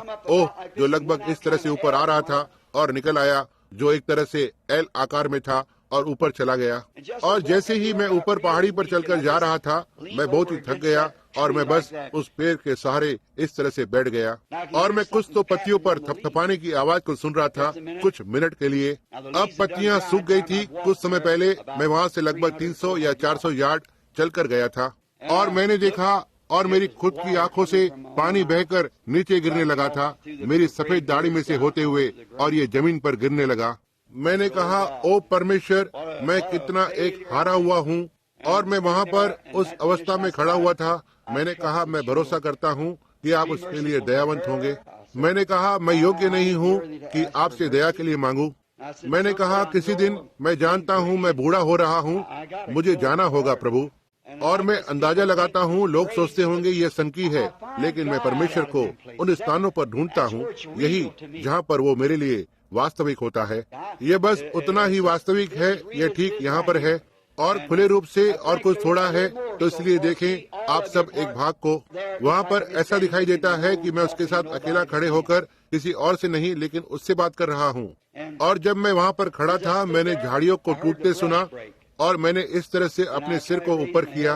S1: जो लगभग इस तरह से ऊपर आ रहा था और निकल आया, जो एक तरह से एल आकार में था और ऊपर चला गया। और जैसे ही मैं ऊपर पहाड़ी पर चलकर जा रहा था, मैं बहुत ही थक गया और मैं बस उस पेड़ के सहारे इस तरह से बैठ गया और मैं कुछ तो पत्तियों पर थपथपाने की आवाज को सुन रहा था कुछ मिनट के लिए। अब पत्तियां सूख गई थी। कुछ समय पहले मैं वहाँ से लगभग 300 या 400 यार्ड चलकर गया था और मैंने देखा और मेरी खुद की आंखों से पानी बहकर नीचे गिरने लगा था, मेरी सफेद दाढ़ी में से होते हुए, और ये जमीन पर गिरने लगा। मैंने कहा, ओ परमेश्वर, मैं कितना एक हारा हुआ हूँ। और मैं वहाँ पर उस अवस्था में खड़ा हुआ था। मैंने कहा, मैं भरोसा करता हूँ कि आप उसके लिए दयावंत होंगे। मैंने कहा, मैं योग्य नहीं हूँ कि आपसे दया के लिए मांगू। मैंने कहा, किसी दिन मैं जानता हूँ मैं बूढ़ा हो रहा हूँ, मुझे जाना होगा प्रभु। और मैं अंदाजा लगाता हूँ लोग सोचते होंगे ये सनकी है, लेकिन मैं परमेश्वर को उन स्थानों पर ढूंढता हूँ, यही जहाँ पर वो मेरे लिए वास्तविक होता है। ये बस उतना ही वास्तविक है। ये ठीक यहाँ पर है और खुले रूप से, और कुछ थोड़ा है। तो इसलिए देखें आप सब एक भाग को, वहाँ पर ऐसा दिखाई देता है कि मैं उसके साथ अकेला खड़े होकर किसी और से नहीं लेकिन उससे बात कर रहा हूँ। और जब मैं वहाँ पर खड़ा था, मैंने झाड़ियों को टूटते सुना और मैंने इस तरह से अपने सिर को ऊपर किया।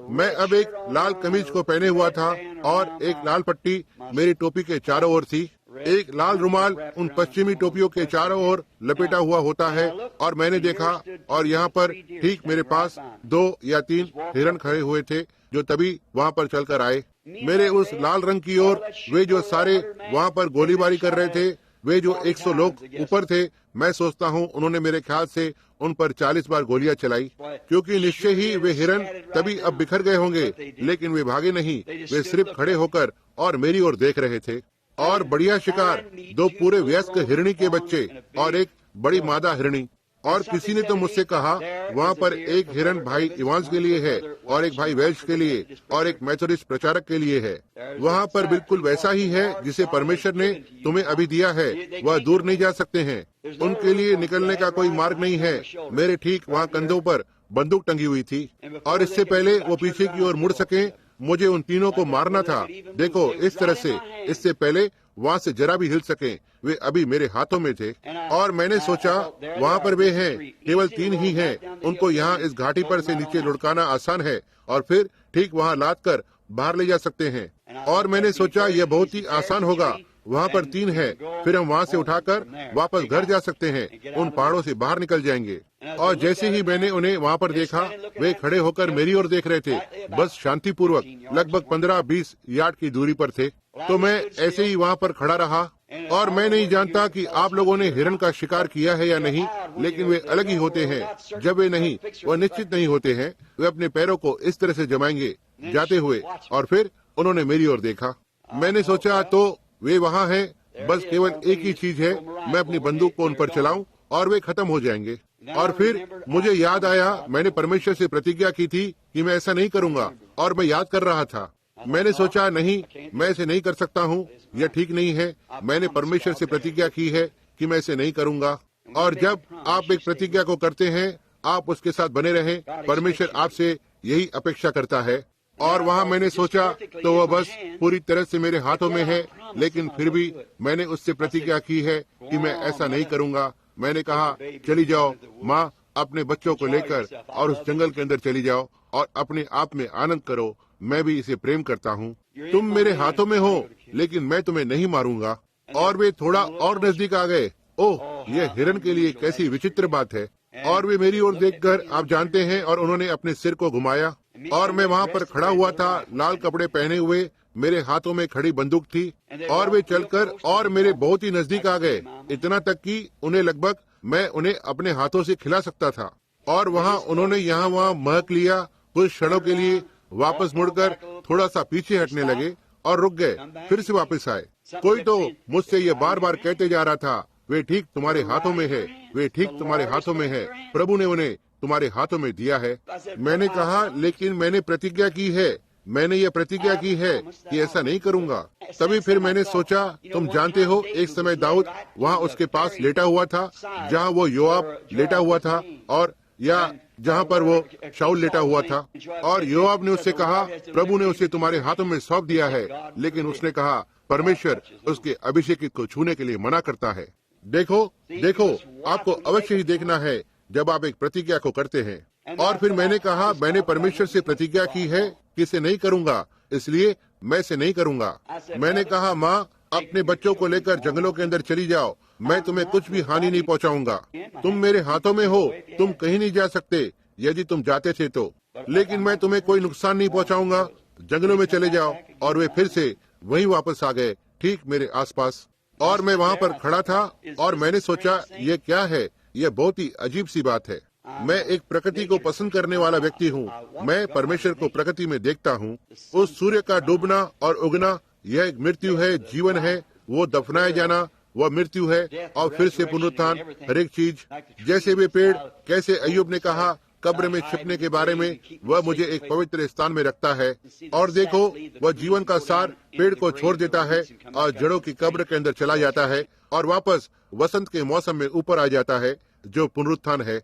S1: मैं अब एक लाल कमीज को पहने हुआ था और एक लाल पट्टी मेरी टोपी के चारों ओर थी। एक लाल रुमाल उन पश्चिमी टोपियों के चारों ओर लपेटा हुआ होता है। और मैंने देखा और यहाँ पर ठीक मेरे पास 2 या 3 हिरण खड़े हुए थे जो तभी वहाँ पर चलकर आए मेरे उस लाल रंग की ओर। वे जो सारे वहाँ पर गोलीबारी कर रहे थे, वे जो 100 लोग ऊपर थे, मैं सोचता हूँ उन्होंने मेरे ख्याल से उन पर 40 बार गोलियां चलाई, क्योंकि निश्चय ही वे हिरण तभी अब बिखर गए होंगे, लेकिन वे भागे नहीं। वे सिर्फ खड़े होकर और मेरी ओर देख रहे थे। और बढ़िया शिकार, 2 पूरे वयस्क हिरणी के बच्चे और एक बड़ी मादा हिरणी। और किसी ने तो मुझसे कहा, वहाँ पर एक हिरन भाई इवांस के लिए है और एक भाई वेल्श के लिए और एक मेथोडिस्ट प्रचारक के लिए है। वहाँ पर बिल्कुल वैसा ही है जिसे परमेश्वर ने तुम्हें अभी दिया है। वह दूर नहीं जा सकते हैं, उनके लिए निकलने का कोई मार्ग नहीं है। मेरे ठीक वहाँ कंधों पर बंदूक टंगी हुई थी और इससे पहले वो पीछे की ओर मुड़ सके, मुझे उन तीनों को मारना था। देखो इस तरह से, इससे पहले वहाँ से जरा भी हिल सके, वे अभी मेरे हाथों में थे। और मैंने सोचा वहाँ पर वे हैं, केवल 3 ही हैं। उनको यहाँ इस घाटी पर से नीचे लुढ़काना आसान है और फिर ठीक वहाँ लाद कर बाहर ले जा सकते हैं। और मैंने सोचा यह बहुत ही आसान होगा। वहाँ पर 3 है, फिर हम वहाँ से उठाकर वापस घर जा सकते हैं, उन पहाड़ों से बाहर निकल जाएंगे। और जैसे ही मैंने उन्हें वहाँ पर देखा, वे खड़े होकर मेरी ओर देख रहे थे, बस शांतिपूर्वक, लगभग 15-20 यार्ड की दूरी पर थे। तो मैं ऐसे ही वहाँ पर खड़ा रहा। और मैं नहीं जानता कि आप लोगों ने हिरण का शिकार किया है या नहीं, लेकिन वे अलग ही होते हैं। जब वे नहीं, वह निश्चित नहीं होते हैं, वे अपने पैरों को इस तरह से जमाएंगे जाते हुए, और फिर उन्होंने मेरी ओर देखा। मैंने सोचा तो वे वहाँ हैं, बस केवल एक ही चीज है, मैं अपनी बंदूक को उन पर चलाऊं और वे खत्म हो जाएंगे। और फिर मुझे याद आया, मैंने परमेश्वर से प्रतिज्ञा की थी कि मैं ऐसा नहीं करूंगा, और मैं याद कर रहा था। मैंने सोचा नहीं, मैं ऐसे नहीं कर सकता हूँ, यह ठीक नहीं है। मैंने परमेश्वर से प्रतिज्ञा की है कि मैं ऐसे नहीं करूंगा। और जब आप एक प्रतिज्ञा को करते हैं, आप उसके साथ बने रहें। परमेश्वर आपसे यही अपेक्षा करता है। और वहाँ मैंने सोचा तो वह बस पूरी तरह से मेरे हाथों में है, लेकिन फिर भी मैंने उससे प्रतिज्ञा की है कि मैं ऐसा नहीं करूंगा। मैंने कहा, चली जाओ माँ, अपने बच्चों को लेकर और उस जंगल के अंदर चली जाओ और अपने आप में आनंद करो। मैं भी इसे प्रेम करता हूँ। तुम मेरे हाथों में हो, लेकिन मैं तुम्हें नहीं मारूंगा। और वे थोड़ा और नजदीक आ गए। ओह, यह हिरन के लिए कैसी विचित्र बात है। और वे मेरी ओर देखकर, आप जानते हैं, और उन्होंने अपने सिर को घुमाया, और मैं वहाँ पर खड़ा हुआ था, लाल कपड़े पहने हुए, मेरे हाथों में खड़ी बंदूक थी, और वे चलकर और मेरे बहुत ही नजदीक आ गए, इतना तक कि उन्हें लगभग मैं उन्हें अपने हाथों से खिला सकता था। और वहाँ उन्होंने यहाँ वहाँ महक लिया। कुछ क्षणों के लिए वापस मुड़कर थोड़ा सा पीछे हटने लगे और रुक गए, फिर से वापस आए। कोई तो मुझसे ये बार बार कहते जा रहा था, वे ठीक तुम्हारे हाथों में है, वे ठीक तुम्हारे हाथों में है, प्रभु ने उन्हें तुम्हारे हाथों में दिया है। मैंने कहा, लेकिन मैंने प्रतिज्ञा की है, मैंने ये प्रतिज्ञा की है कि ऐसा नहीं करूंगा। तभी फिर मैंने सोचा, तुम जानते हो, एक समय दाऊद वहाँ उसके पास लेटा हुआ था, जहाँ वो योआब लेटा हुआ था, और या जहाँ पर वो शाऊल लेटा हुआ था। और योआब ने उससे कहा, प्रभु ने उसे तुम्हारे हाथों में सौंप दिया है। लेकिन उसने कहा, परमेश्वर उसके अभिषेकित को छूने के लिए मना करता है। देखो देखो, आपको अवश्य ही देखना है जब आप एक प्रतिज्ञा को करते हैं। और फिर मैंने कहा, मैंने परमेश्वर से प्रतिज्ञा की है कि इसे नहीं करूंगा, इसलिए मैं इसे नहीं करूंगा। मैंने कहा, माँ, अपने बच्चों को लेकर जंगलों के अंदर चली जाओ, मैं तुम्हें कुछ भी हानि नहीं पहुंचाऊंगा। तुम मेरे हाथों में हो, तुम कहीं नहीं जा सकते, यदि तुम जाते थे तो, लेकिन मैं तुम्हें कोई नुकसान नहीं पहुंचाऊंगा। जंगलों में चले जाओ। और वे फिर से वहीं वापस आ गए, ठीक मेरे आसपास। और मैं वहाँ पर खड़ा था, और मैंने सोचा, ये क्या है, यह बहुत ही अजीब सी बात है। मैं एक प्रकृति को पसंद करने वाला व्यक्ति हूँ। मैं परमेश्वर को प्रकृति में देखता हूँ। उस सूर्य का डूबना और उगना, यह एक मृत्यु है, जीवन है, वो दफनाए जाना, वह मृत्यु है, और फिर से पुनरुत्थान, हर एक चीज। जैसे वे पेड़, कैसे अय्यूब ने कहा कब्र में छिपने के बारे में, वह मुझे एक पवित्र स्थान में रखता है। और देखो, वह जीवन का सार पेड़ को छोड़ देता है और जड़ों की कब्र के अंदर चला जाता है, और वापस वसंत के मौसम में ऊपर आ जाता है, जो पुनरुत्थान है।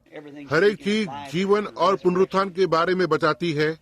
S1: हर एक चीज जीवन और पुनरुत्थान के बारे में बताती है।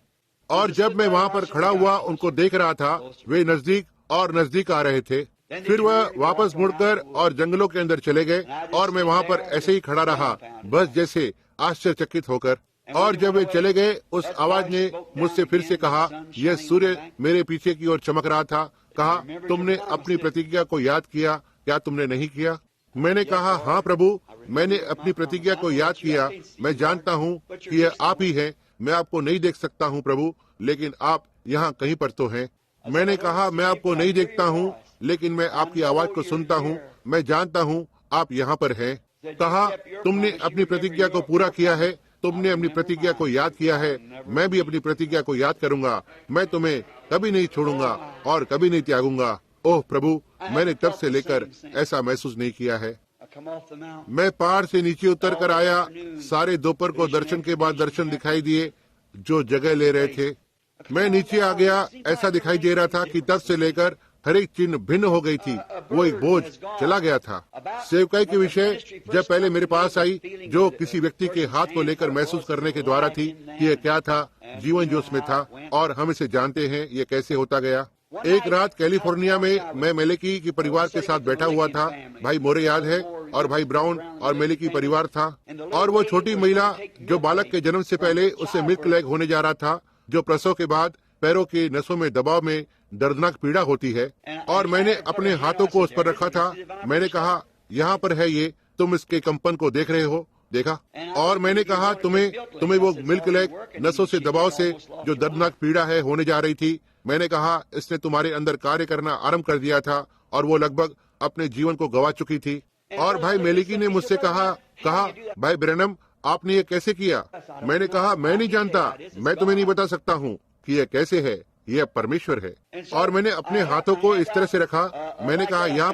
S1: और जब मैं वहाँ पर खड़ा हुआ उनको देख रहा था, वे नजदीक और नजदीक आ रहे थे। फिर वह वापस मुड़कर और जंगलों के अंदर चले गए, और मैं वहाँ पर ऐसे ही खड़ा रहा, बस जैसे आश्चर्यचकित होकर। और जब वे चले गए, उस आवाज ने मुझसे फिर से कहा, यह सूर्य मेरे पीछे की ओर चमक रहा था। कहा, तुमने अपनी प्रतिज्ञा को याद किया, क्या तुमने नहीं किया? मैंने कहा, हाँ प्रभु, मैंने अपनी प्रतिज्ञा को याद किया। मैं जानता हूँ कि यह आप ही हैं। मैं आपको नहीं देख सकता हूँ प्रभु, लेकिन आप यहाँ कहीं पर तो हैं। मैंने कहा, मैं आपको नहीं देखता हूँ, लेकिन मैं आपकी आवाज को सुनता हूँ। मैं जानता हूँ आप यहाँ पर हैं। कहा, तुमने अपनी प्रतिज्ञा को पूरा किया है, तुमने अपनी प्रतिज्ञा को याद किया है। मैं भी अपनी प्रतिज्ञा को याद करूंगा। मैं तुम्हें कभी नहीं छोड़ूंगा और कभी नहीं त्यागूंगा। ओह प्रभु, मैंने तब से लेकर ऐसा महसूस नहीं किया है। मैं पहाड़ से नीचे उतर कर आया। सारे दोपहर को दर्शन के बाद दर्शन दिखाई दिए जो जगह ले रहे थे। मैं नीचे आ गया। ऐसा दिखाई दे रहा था कि तब से लेकर हर एक चिन्ह भिन्न हो गई थी। वो एक बोझ चला गया था। सेवकाई के विषय जब पहले मेरे पास आई, जो किसी व्यक्ति के हाथ को लेकर महसूस करने के द्वारा थी कि यह क्या था, जीवन जो उसमें था, और हम इसे जानते हैं ये कैसे होता गया। एक रात कैलिफोर्निया में मैं मेलेकी के परिवार के साथ बैठा हुआ था। भाई मोरे याद है, और भाई ब्राउन और मेलेकी परिवार था। और वो छोटी महिला जो बालक के जन्म से पहले उसे मिल्क लेग होने जा रहा था, जो प्रसव के बाद पैरों की नसों में दबाव में दर्दनाक पीड़ा होती है। और मैंने अपने हाथों को उस पर रखा था। मैंने कहा, यहाँ पर है ये, तुम इसके कंपन को देख रहे हो, देखा? और मैंने कहा, तुम्हें वो मिल्क लेग नसों से दबाव से जो दर्दनाक पीड़ा है होने जा रही थी। मैंने कहा, इसने तुम्हारे अंदर कार्य करना आरंभ कर दिया था, और वो लगभग अपने जीवन को गवा चुकी थी। और भाई मेलिकी ने मुझसे कहा, भाई ब्रैनम, आपने ये कैसे किया? मैंने कहा, मैं नहीं जानता, मैं तुम्हें नहीं बता सकता हूँ। कि यह कैसे है, यह परमेश्वर है। और मैंने अपने हाथों को इस तरह से रखा, मैंने कहा यहाँ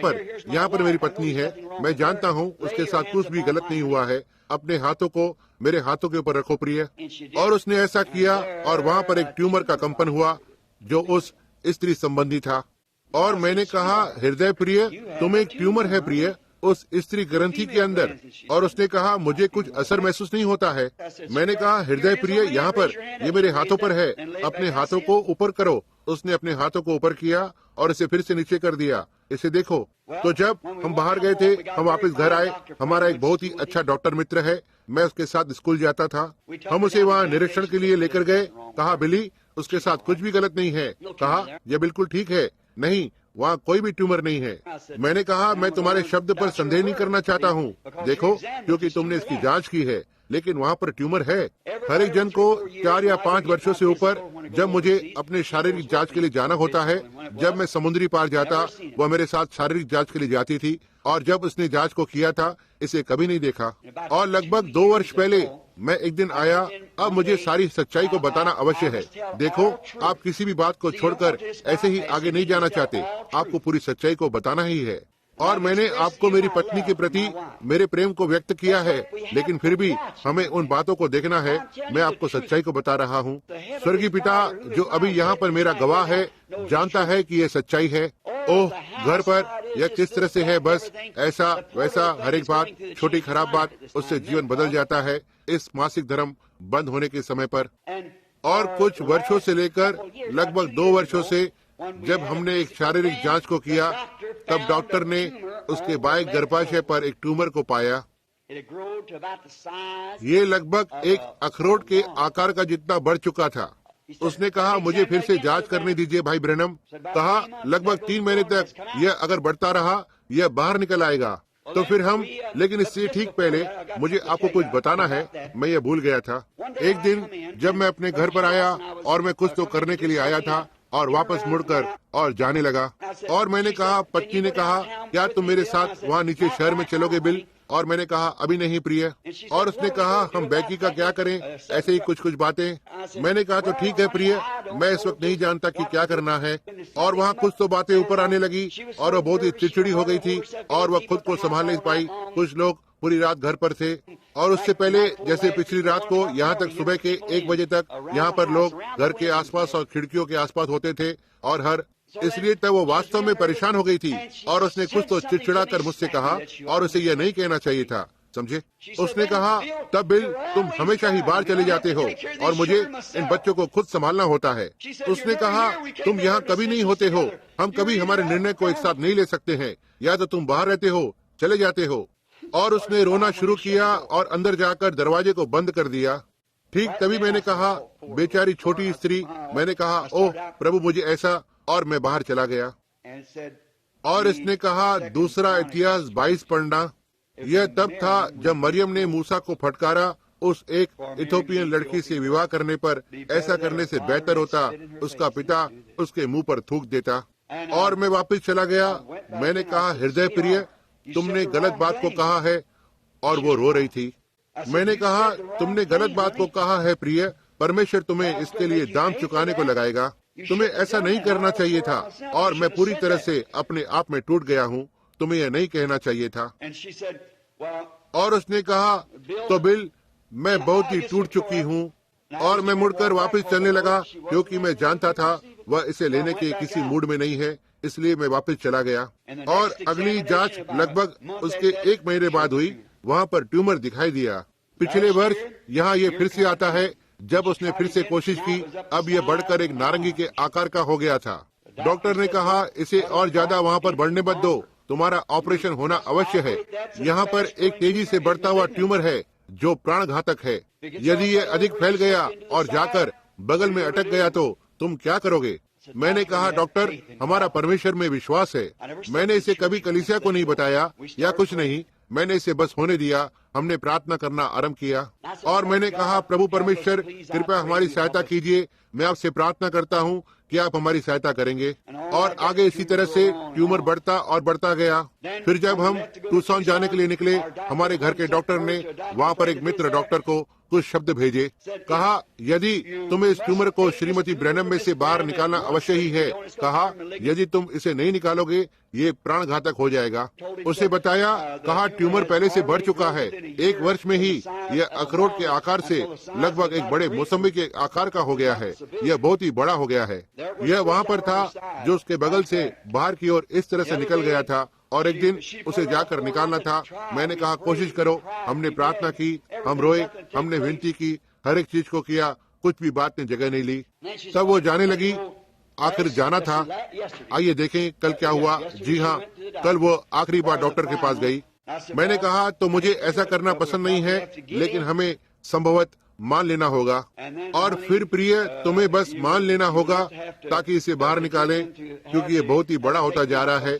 S1: पर मेरी पत्नी है, मैं जानता हूँ उसके साथ कुछ भी गलत नहीं हुआ है, अपने हाथों को मेरे हाथों के ऊपर रखो प्रिय। और उसने ऐसा किया और वहाँ पर एक ट्यूमर का कंपन हुआ जो उस स्त्री संबंधी था। और मैंने कहा, हृदय प्रिय, तुम्हें एक ट्यूमर है प्रिय, उस स्त्री ग्रंथि के अंदर। और उसने कहा, मुझे कुछ असर महसूस नहीं होता है। मैंने कहा, हृदय प्रिय, यहाँ पर, ये मेरे हाथों पर है, अपने हाथों को ऊपर करो। उसने अपने हाथों को ऊपर किया और इसे फिर से नीचे कर दिया, इसे देखो। तो जब हम बाहर गए थे, हम वापस घर आए, हमारा एक बहुत ही अच्छा डॉक्टर मित्र है, मैं उसके साथ स्कूल जाता था, हम उसे वहाँ निरीक्षण के लिए लेकर गए। कहा, बिली, उसके साथ कुछ भी गलत नहीं है। कहा, यह बिल्कुल ठीक है, नहीं, वहाँ कोई भी ट्यूमर नहीं है। मैंने कहा, मैं तुम्हारे शब्द पर संदेह नहीं करना चाहता हूँ, देखो, क्योंकि तुमने इसकी जांच की है, लेकिन वहाँ पर ट्यूमर है। हर एक जन को 4 या 5 वर्षों से ऊपर, जब मुझे अपने शारीरिक जांच के लिए जाना होता है, जब मैं समुद्री पार जाता, वह मेरे साथ शारीरिक जांच के लिए जाती थी, और जब उसने जांच को किया था, इसे कभी नहीं देखा। और लगभग 2 वर्ष पहले मैं एक दिन आया, अब मुझे सारी सच्चाई को बताना अवश्य है। देखो, आप किसी भी बात को छोड़कर ऐसे ही आगे नहीं जाना चाहते, आपको पूरी सच्चाई को बताना ही है। और मैंने आपको मेरी पत्नी के प्रति मेरे प्रेम को व्यक्त किया है, लेकिन फिर भी हमें उन बातों को देखना है। मैं आपको सच्चाई को बता रहा हूँ। स्वर्गीय पिता, जो अभी यहाँ पर मेरा गवाह है, जानता है कि यह सच्चाई है। ओह, घर पर यह किस तरह से है, बस ऐसा वैसा, हर एक बात, छोटी खराब बात, उससे जीवन बदल जाता है इस मासिक धर्म बंद होने के समय पर। और कुछ वर्षों से लेकर लगभग 2 वर्षों से, जब हमने एक शारीरिक जांच को किया, तब डॉक्टर ने उसके बाएं गर्भाशय पर एक ट्यूमर को पाया। ये लगभग एक अखरोट के आकार का जितना बढ़ चुका था। उसने कहा, मुझे फिर से जांच करने दीजिए भाई ब्रैनम। कहा, लगभग 3 महीने तक यह अगर बढ़ता रहा, यह बाहर निकल आएगा। तो फिर हम, लेकिन इससे ठीक पहले मुझे आपको कुछ बताना है, मैं ये भूल गया था। एक दिन जब मैं अपने घर पर आया और मैं कुछ तो करने के लिए आया था, और वापस मुड़कर और जाने लगा, और मैंने कहा, पत्नी ने कहा, क्या तुम मेरे साथ वहाँ नीचे शहर में चलोगे बिल? और मैंने कहा, अभी नहीं प्रिय। और उसने कहा, हम बैकी का क्या करें, ऐसे ही कुछ बातें। मैंने कहा, तो ठीक है प्रिय, मैं इस वक्त नहीं जानता कि क्या करना है। और वहाँ कुछ तो बातें ऊपर आने लगी, और वह बहुत ही चिड़चिड़ी हो गई थी, और वह खुद को संभाल नहीं पाई। कुछ लोग पूरी रात घर पर थे, और उससे पहले, जैसे पिछली रात को, यहाँ तक सुबह के 1 बजे तक यहाँ पर लोग घर के आसपास और खिड़कियों के आसपास होते थे, और इसलिए तब वो वास्तव में परेशान हो गई थी। और उसने कुछ तो चिड़चिड़ा कर मुझसे कहा, और उसे यह नहीं कहना चाहिए था, समझे। उसने कहा, तब बिल, तुम हमेशा ही बाहर चले जाते हो, और मुझे इन बच्चों को खुद संभालना होता है। उसने कहा, तुम यहाँ कभी नहीं होते हो, हम कभी हमारे निर्णय को एक साथ नहीं ले सकते हैं, या तो तुम बाहर रहते हो, चले जाते हो। और उसने रोना शुरू किया और अंदर जाकर दरवाजे को बंद कर दिया। ठीक तभी मैंने कहा, बेचारी छोटी स्त्री, मैंने कहा, ओह प्रभु, मुझे ऐसा, और मैं बाहर चला गया। और इसने कहा, दूसरा इतिहास 22 पढ़ना। यह तब था जब मरियम ने मूसा को फटकारा, उस एक इथोपियन लड़की से विवाह करने पर, ऐसा करने से बेहतर होता उसका पिता उसके मुंह पर थूक देता। और मैं वापस चला गया। मैंने कहा, हृदय प्रिय, तुमने गलत बात को कहा है। और वो रो रही थी। मैंने कहा, तुमने गलत बात को कहा है प्रिय, परमेश्वर तुम्हें इसके लिए दाम चुकाने को लगाएगा। तुम्हें ऐसा नहीं करना चाहिए था, और मैं पूरी तरह से अपने आप में टूट गया हूँ, तुम्हें यह नहीं कहना चाहिए था। और उसने कहा, तो बिल, मैं बहुत ही टूट चुकी हूँ। और मैं मुड़कर वापस चलने लगा, क्योंकि मैं जानता था वह इसे लेने के किसी मूड में नहीं है, इसलिए मैं वापस चला गया। और अगली जांच लगभग उसके 1 महीने बाद हुई। वहाँ पर ट्यूमर दिखाई दिया। पिछले वर्ष यहाँ ये फिर से आता है। जब उसने फिर से कोशिश की, अब यह बढ़कर एक नारंगी के आकार का हो गया था। डॉक्टर ने कहा, इसे और ज्यादा वहाँ पर बढ़ने मत दो, तुम्हारा ऑपरेशन होना अवश्य है। यहाँ पर एक तेजी से बढ़ता हुआ ट्यूमर है जो प्राण घातक है। यदि ये अधिक फैल गया और जाकर बगल में अटक गया तो तुम क्या करोगे? मैंने कहा, डॉक्टर, हमारा परमेश्वर में विश्वास है। मैंने इसे कभी कलीसिया को नहीं बताया या कुछ नहीं, मैंने इसे बस होने दिया। हमने प्रार्थना करना आरंभ किया और मैंने कहा, प्रभु परमेश्वर, कृपया हमारी सहायता कीजिए। मैं आपसे प्रार्थना करता हूँ कि आप हमारी सहायता करेंगे। और आगे इसी तरह से ट्यूमर बढ़ता और बढ़ता गया। फिर जब हम टूसॉन जाने के लिए निकले, हमारे घर के डॉक्टर ने वहाँ पर एक मित्र डॉक्टर को कुछ शब्द भेजे। कहा यदि तुम्हें इस ट्यूमर को श्रीमती ब्रैनम में से बाहर निकालना अवश्य ही है। कहा यदि तुम इसे नहीं निकालोगे ये प्राणघातक हो जाएगा। उसे बताया, कहा ट्यूमर पहले से बढ़ चुका है। 1 वर्ष में ही यह अखरोट के आकार से लगभग एक बड़े मौसमी के आकार का हो गया है। यह बहुत ही बड़ा हो गया है। यह वहाँ पर था जो उसके बगल से बाहर की ओर इस तरह से निकल गया था और एक दिन उसे जाकर निकालना था। मैंने कहा कोशिश करो। हमने प्रार्थना की, हम रोए, हमने विनती की, हर एक चीज को किया, कुछ भी बात ने जगह नहीं ली। तब वो जाने लगी। आखिर जाना था। आइए देखें कल क्या हुआ। जी हाँ, कल वो आखिरी बार डॉक्टर के पास गई। मैंने कहा तो मुझे ऐसा करना पसंद नहीं है, लेकिन हमें संभवत मान लेना होगा। और फिर प्रिय, तुम्हें बस मान लेना होगा ताकि इसे बाहर निकालें, क्योंकि ये बहुत ही बड़ा होता जा रहा है।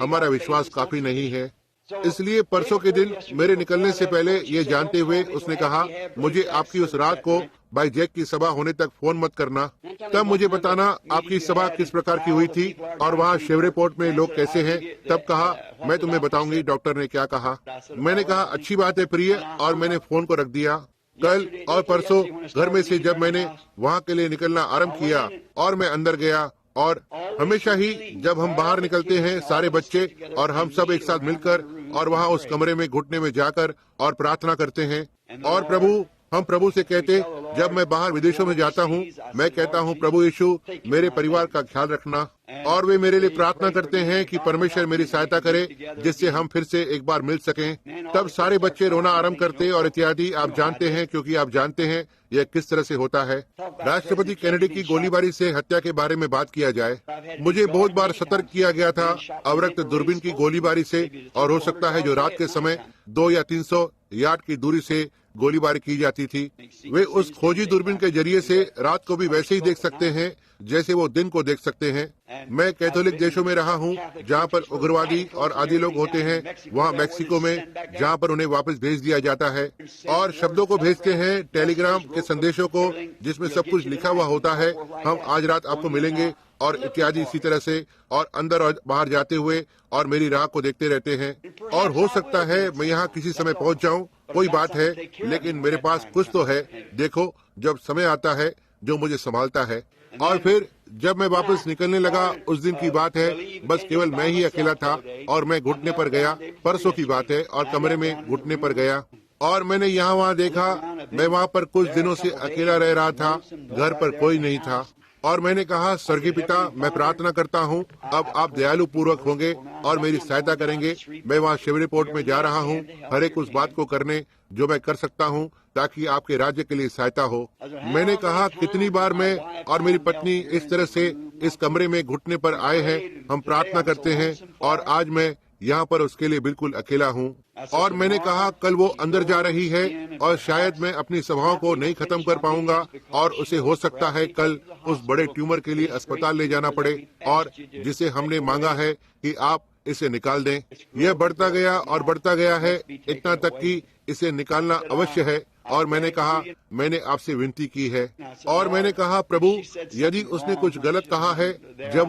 S1: हमारा विश्वास काफी नहीं है। इसलिए परसों के दिन मेरे निकलने से पहले ये जानते हुए उसने कहा, मुझे आपकी उस रात को भाई जैक की सभा होने तक फोन मत करना। तब मुझे बताना आपकी सभा किस प्रकार की हुई थी और वहाँ शेवरेपोर्ट में लोग कैसे हैं। तब कहा मैं तुम्हें बताऊंगी डॉक्टर ने क्या कहा। मैंने कहा अच्छी बात है प्रिय, और मैंने फोन को रख दिया। कल और परसों घर में से जब मैंने वहाँ के लिए निकलना आरंभ किया और मैं अंदर गया, और हमेशा ही जब हम बाहर निकलते हैं सारे बच्चे और हम सब एक साथ मिलकर और वहाँ उस कमरे में घुटने में जाकर और प्रार्थना करते हैं। और हम प्रभु से कहते, जब मैं बाहर विदेशों में जाता हूँ मैं कहता हूँ प्रभु यीशु मेरे परिवार का ख्याल रखना, और वे मेरे लिए प्रार्थना करते हैं कि परमेश्वर मेरी सहायता करे जिससे हम फिर से एक बार मिल सकें। तब सारे बच्चे रोना आरंभ करते और इत्यादि। आप जानते हैं, क्योंकि आप जानते हैं यह किस तरह से होता है। राष्ट्रपति कैनेडी की गोलीबारी से हत्या के बारे में बात किया जाए। मुझे बहुत बार सतर्क किया गया था अवरक्त दूरबीन की गोलीबारी से, और हो सकता है जो रात के समय 200 या 300 यार्ड की दूरी से गोलीबारी की जाती थी। वे उस खोजी दूरबीन के जरिए से रात को भी वैसे ही देख सकते हैं जैसे वो दिन को देख सकते हैं। मैं कैथोलिक देशों में रहा हूँ जहाँ पर उग्रवादी और आदि लोग होते हैं, वहाँ मैक्सिको में जहाँ पर उन्हें वापस भेज दिया जाता है और शब्दों को भेजते हैं, टेलीग्राम के संदेशों को जिसमें सब कुछ लिखा हुआ होता है, हम आज रात आपको मिलेंगे और इत्यादि इसी तरह से, और अंदर और बाहर जाते हुए और मेरी राह को देखते रहते हैं। और हो सकता है मैं यहाँ किसी समय पहुँच जाऊँ, कोई बात है, लेकिन मेरे पास कुछ तो है। देखो जब समय आता है जो मुझे संभालता है। और फिर जब मैं वापस निकलने लगा, उस दिन की बात है, बस केवल मैं ही अकेला था और मैं घुटने पर गया। परसों की बात है, और कमरे में घुटने पर गया और मैंने यहाँ वहाँ देखा। मैं वहाँ पर कुछ दिनों से अकेला रह रहा था, घर पर कोई नहीं था। और मैंने कहा स्वर्गीय पिता, मैं प्रार्थना करता हूँ अब आप दयालु पूर्वक होंगे और मेरी सहायता करेंगे। मैं वहाँ शेवरेपोर्ट में जा रहा हूँ हर एक उस बात को करने जो मैं कर सकता हूँ ताकि आपके राज्य के लिए सहायता हो। मैंने कहा कितनी बार मैं और मेरी पत्नी इस तरह से इस कमरे में घुटने पर आए हैं, हम प्रार्थना करते हैं, और आज मैं यहाँ पर उसके लिए बिल्कुल अकेला हूँ। और मैंने कहा कल वो अंदर जा रही है और शायद मैं अपनी सभाओं को नहीं खत्म कर पाऊंगा और उसे हो सकता है कल उस बड़े ट्यूमर के लिए अस्पताल ले जाना पड़े, और जिसे हमने मांगा है कि आप इसे निकाल दें। यह बढ़ता गया और बढ़ता गया है, इतना तक कि इसे निकालना अवश्य है। और मैंने कहा मैंने आपसे विनती की है, और मैंने कहा प्रभु यदि उसने कुछ गलत कहा है, जब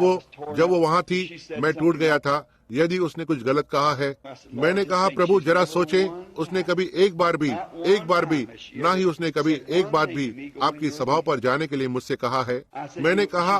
S1: वो वहाँ थी मैं टूट गया था, यदि उसने कुछ गलत कहा है। मैंने कहा प्रभु जरा सोचें, उसने कभी एक बार भी ना ही उसने कभी एक बार भी आपकी सभाओं पर जाने के लिए मुझसे कहा है। मैंने कहा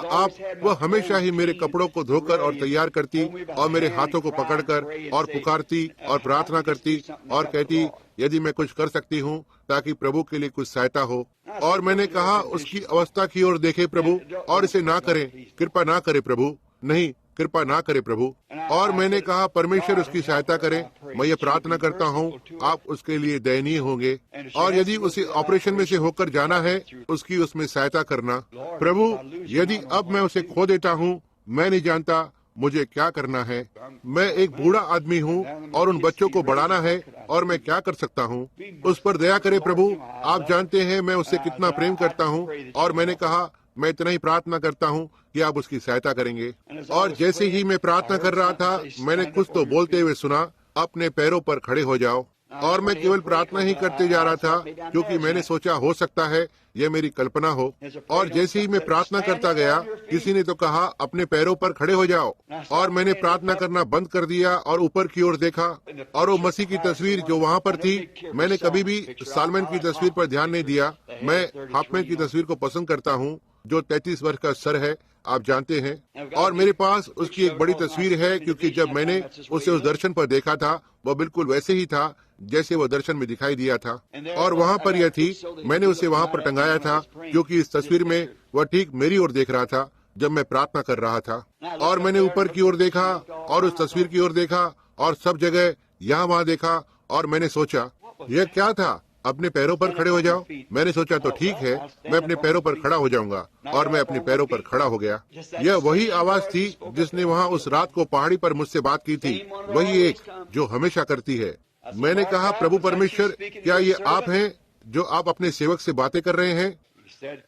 S1: वो हमेशा ही मेरे कपड़ों को धोकर और तैयार करती और मेरे हाथों को पकड़कर और पुकारती और प्रार्थना करती और कहती यदि मैं कुछ कर सकती हूँ ताकि प्रभु के लिए कुछ सहायता हो। और मैंने कहा उसकी अवस्था की ओर देखे प्रभु, और इसे ना करें, कृपा ना करे प्रभु, नहीं कृपा ना करे प्रभु। और मैंने कहा परमेश्वर उसकी सहायता करे। मैं ये प्रार्थना करता हूँ आप उसके लिए दयनीय होंगे, और यदि उसे ऑपरेशन में से होकर जाना है उसकी उसमें सहायता करना। प्रभु यदि अब मैं उसे खो देता हूँ, मैं नहीं जानता मुझे क्या करना है। मैं एक बूढ़ा आदमी हूँ और उन बच्चों को बढ़ाना है, और मैं क्या कर सकता हूँ। उस पर दया करे प्रभु, आप जानते हैं मैं उससे कितना प्रेम करता हूँ। और मैंने कहा मैं इतना ही प्रार्थना करता हूँ कि आप उसकी सहायता करेंगे। और जैसे ही मैं प्रार्थना कर रहा था मैंने कुछ तो बोलते हुए सुना, अपने पैरों पर खड़े हो जाओ। और मैं केवल प्रार्थना ही करते जा रहा था क्योंकि मैंने सोचा हो सकता है यह मेरी कल्पना हो। और जैसे ही मैं प्रार्थना करता गया, किसी ने तो कहा अपने पैरों पर खड़े हो जाओ, और मैंने प्रार्थना करना बंद कर दिया और ऊपर की ओर देखा, और वो मसीह की तस्वीर जो वहाँ पर थी, मैंने कभी भी सालमैन की तस्वीर पर ध्यान नहीं दिया। मैं हाफमैन की तस्वीर को पसंद करता हूँ, जो 33 वर्ष का सर है, आप जानते हैं। और मेरे पास उसकी एक बड़ी तस्वीर है, क्योंकि जब मैंने उसे उस दर्शन पर देखा था, वह बिल्कुल वैसे ही था जैसे वो दर्शन में दिखाई दिया था। और वहाँ पर यह थी, मैंने उसे वहाँ पर टंगाया था, क्योंकि इस तस्वीर में वह ठीक मेरी ओर देख रहा था जब मैं प्रार्थना कर रहा था। और मैंने ऊपर की ओर देखा और उस तस्वीर की ओर देखा और सब जगह यहाँ वहाँ देखा, और मैंने सोचा यह क्या था, अपने पैरों पर खड़े हो जाओ। मैंने सोचा तो ठीक है, मैं अपने पैरों पर खड़ा हो जाऊंगा, और मैं अपने पैरों पर खड़ा हो गया। यह वही आवाज थी जिसने वहाँ उस रात को पहाड़ी पर मुझसे बात की थी, वही एक जो हमेशा करती है। मैंने कहा, प्रभु परमेश्वर, क्या ये आप हैं जो आप अपने सेवक से बातें कर रहे हैं?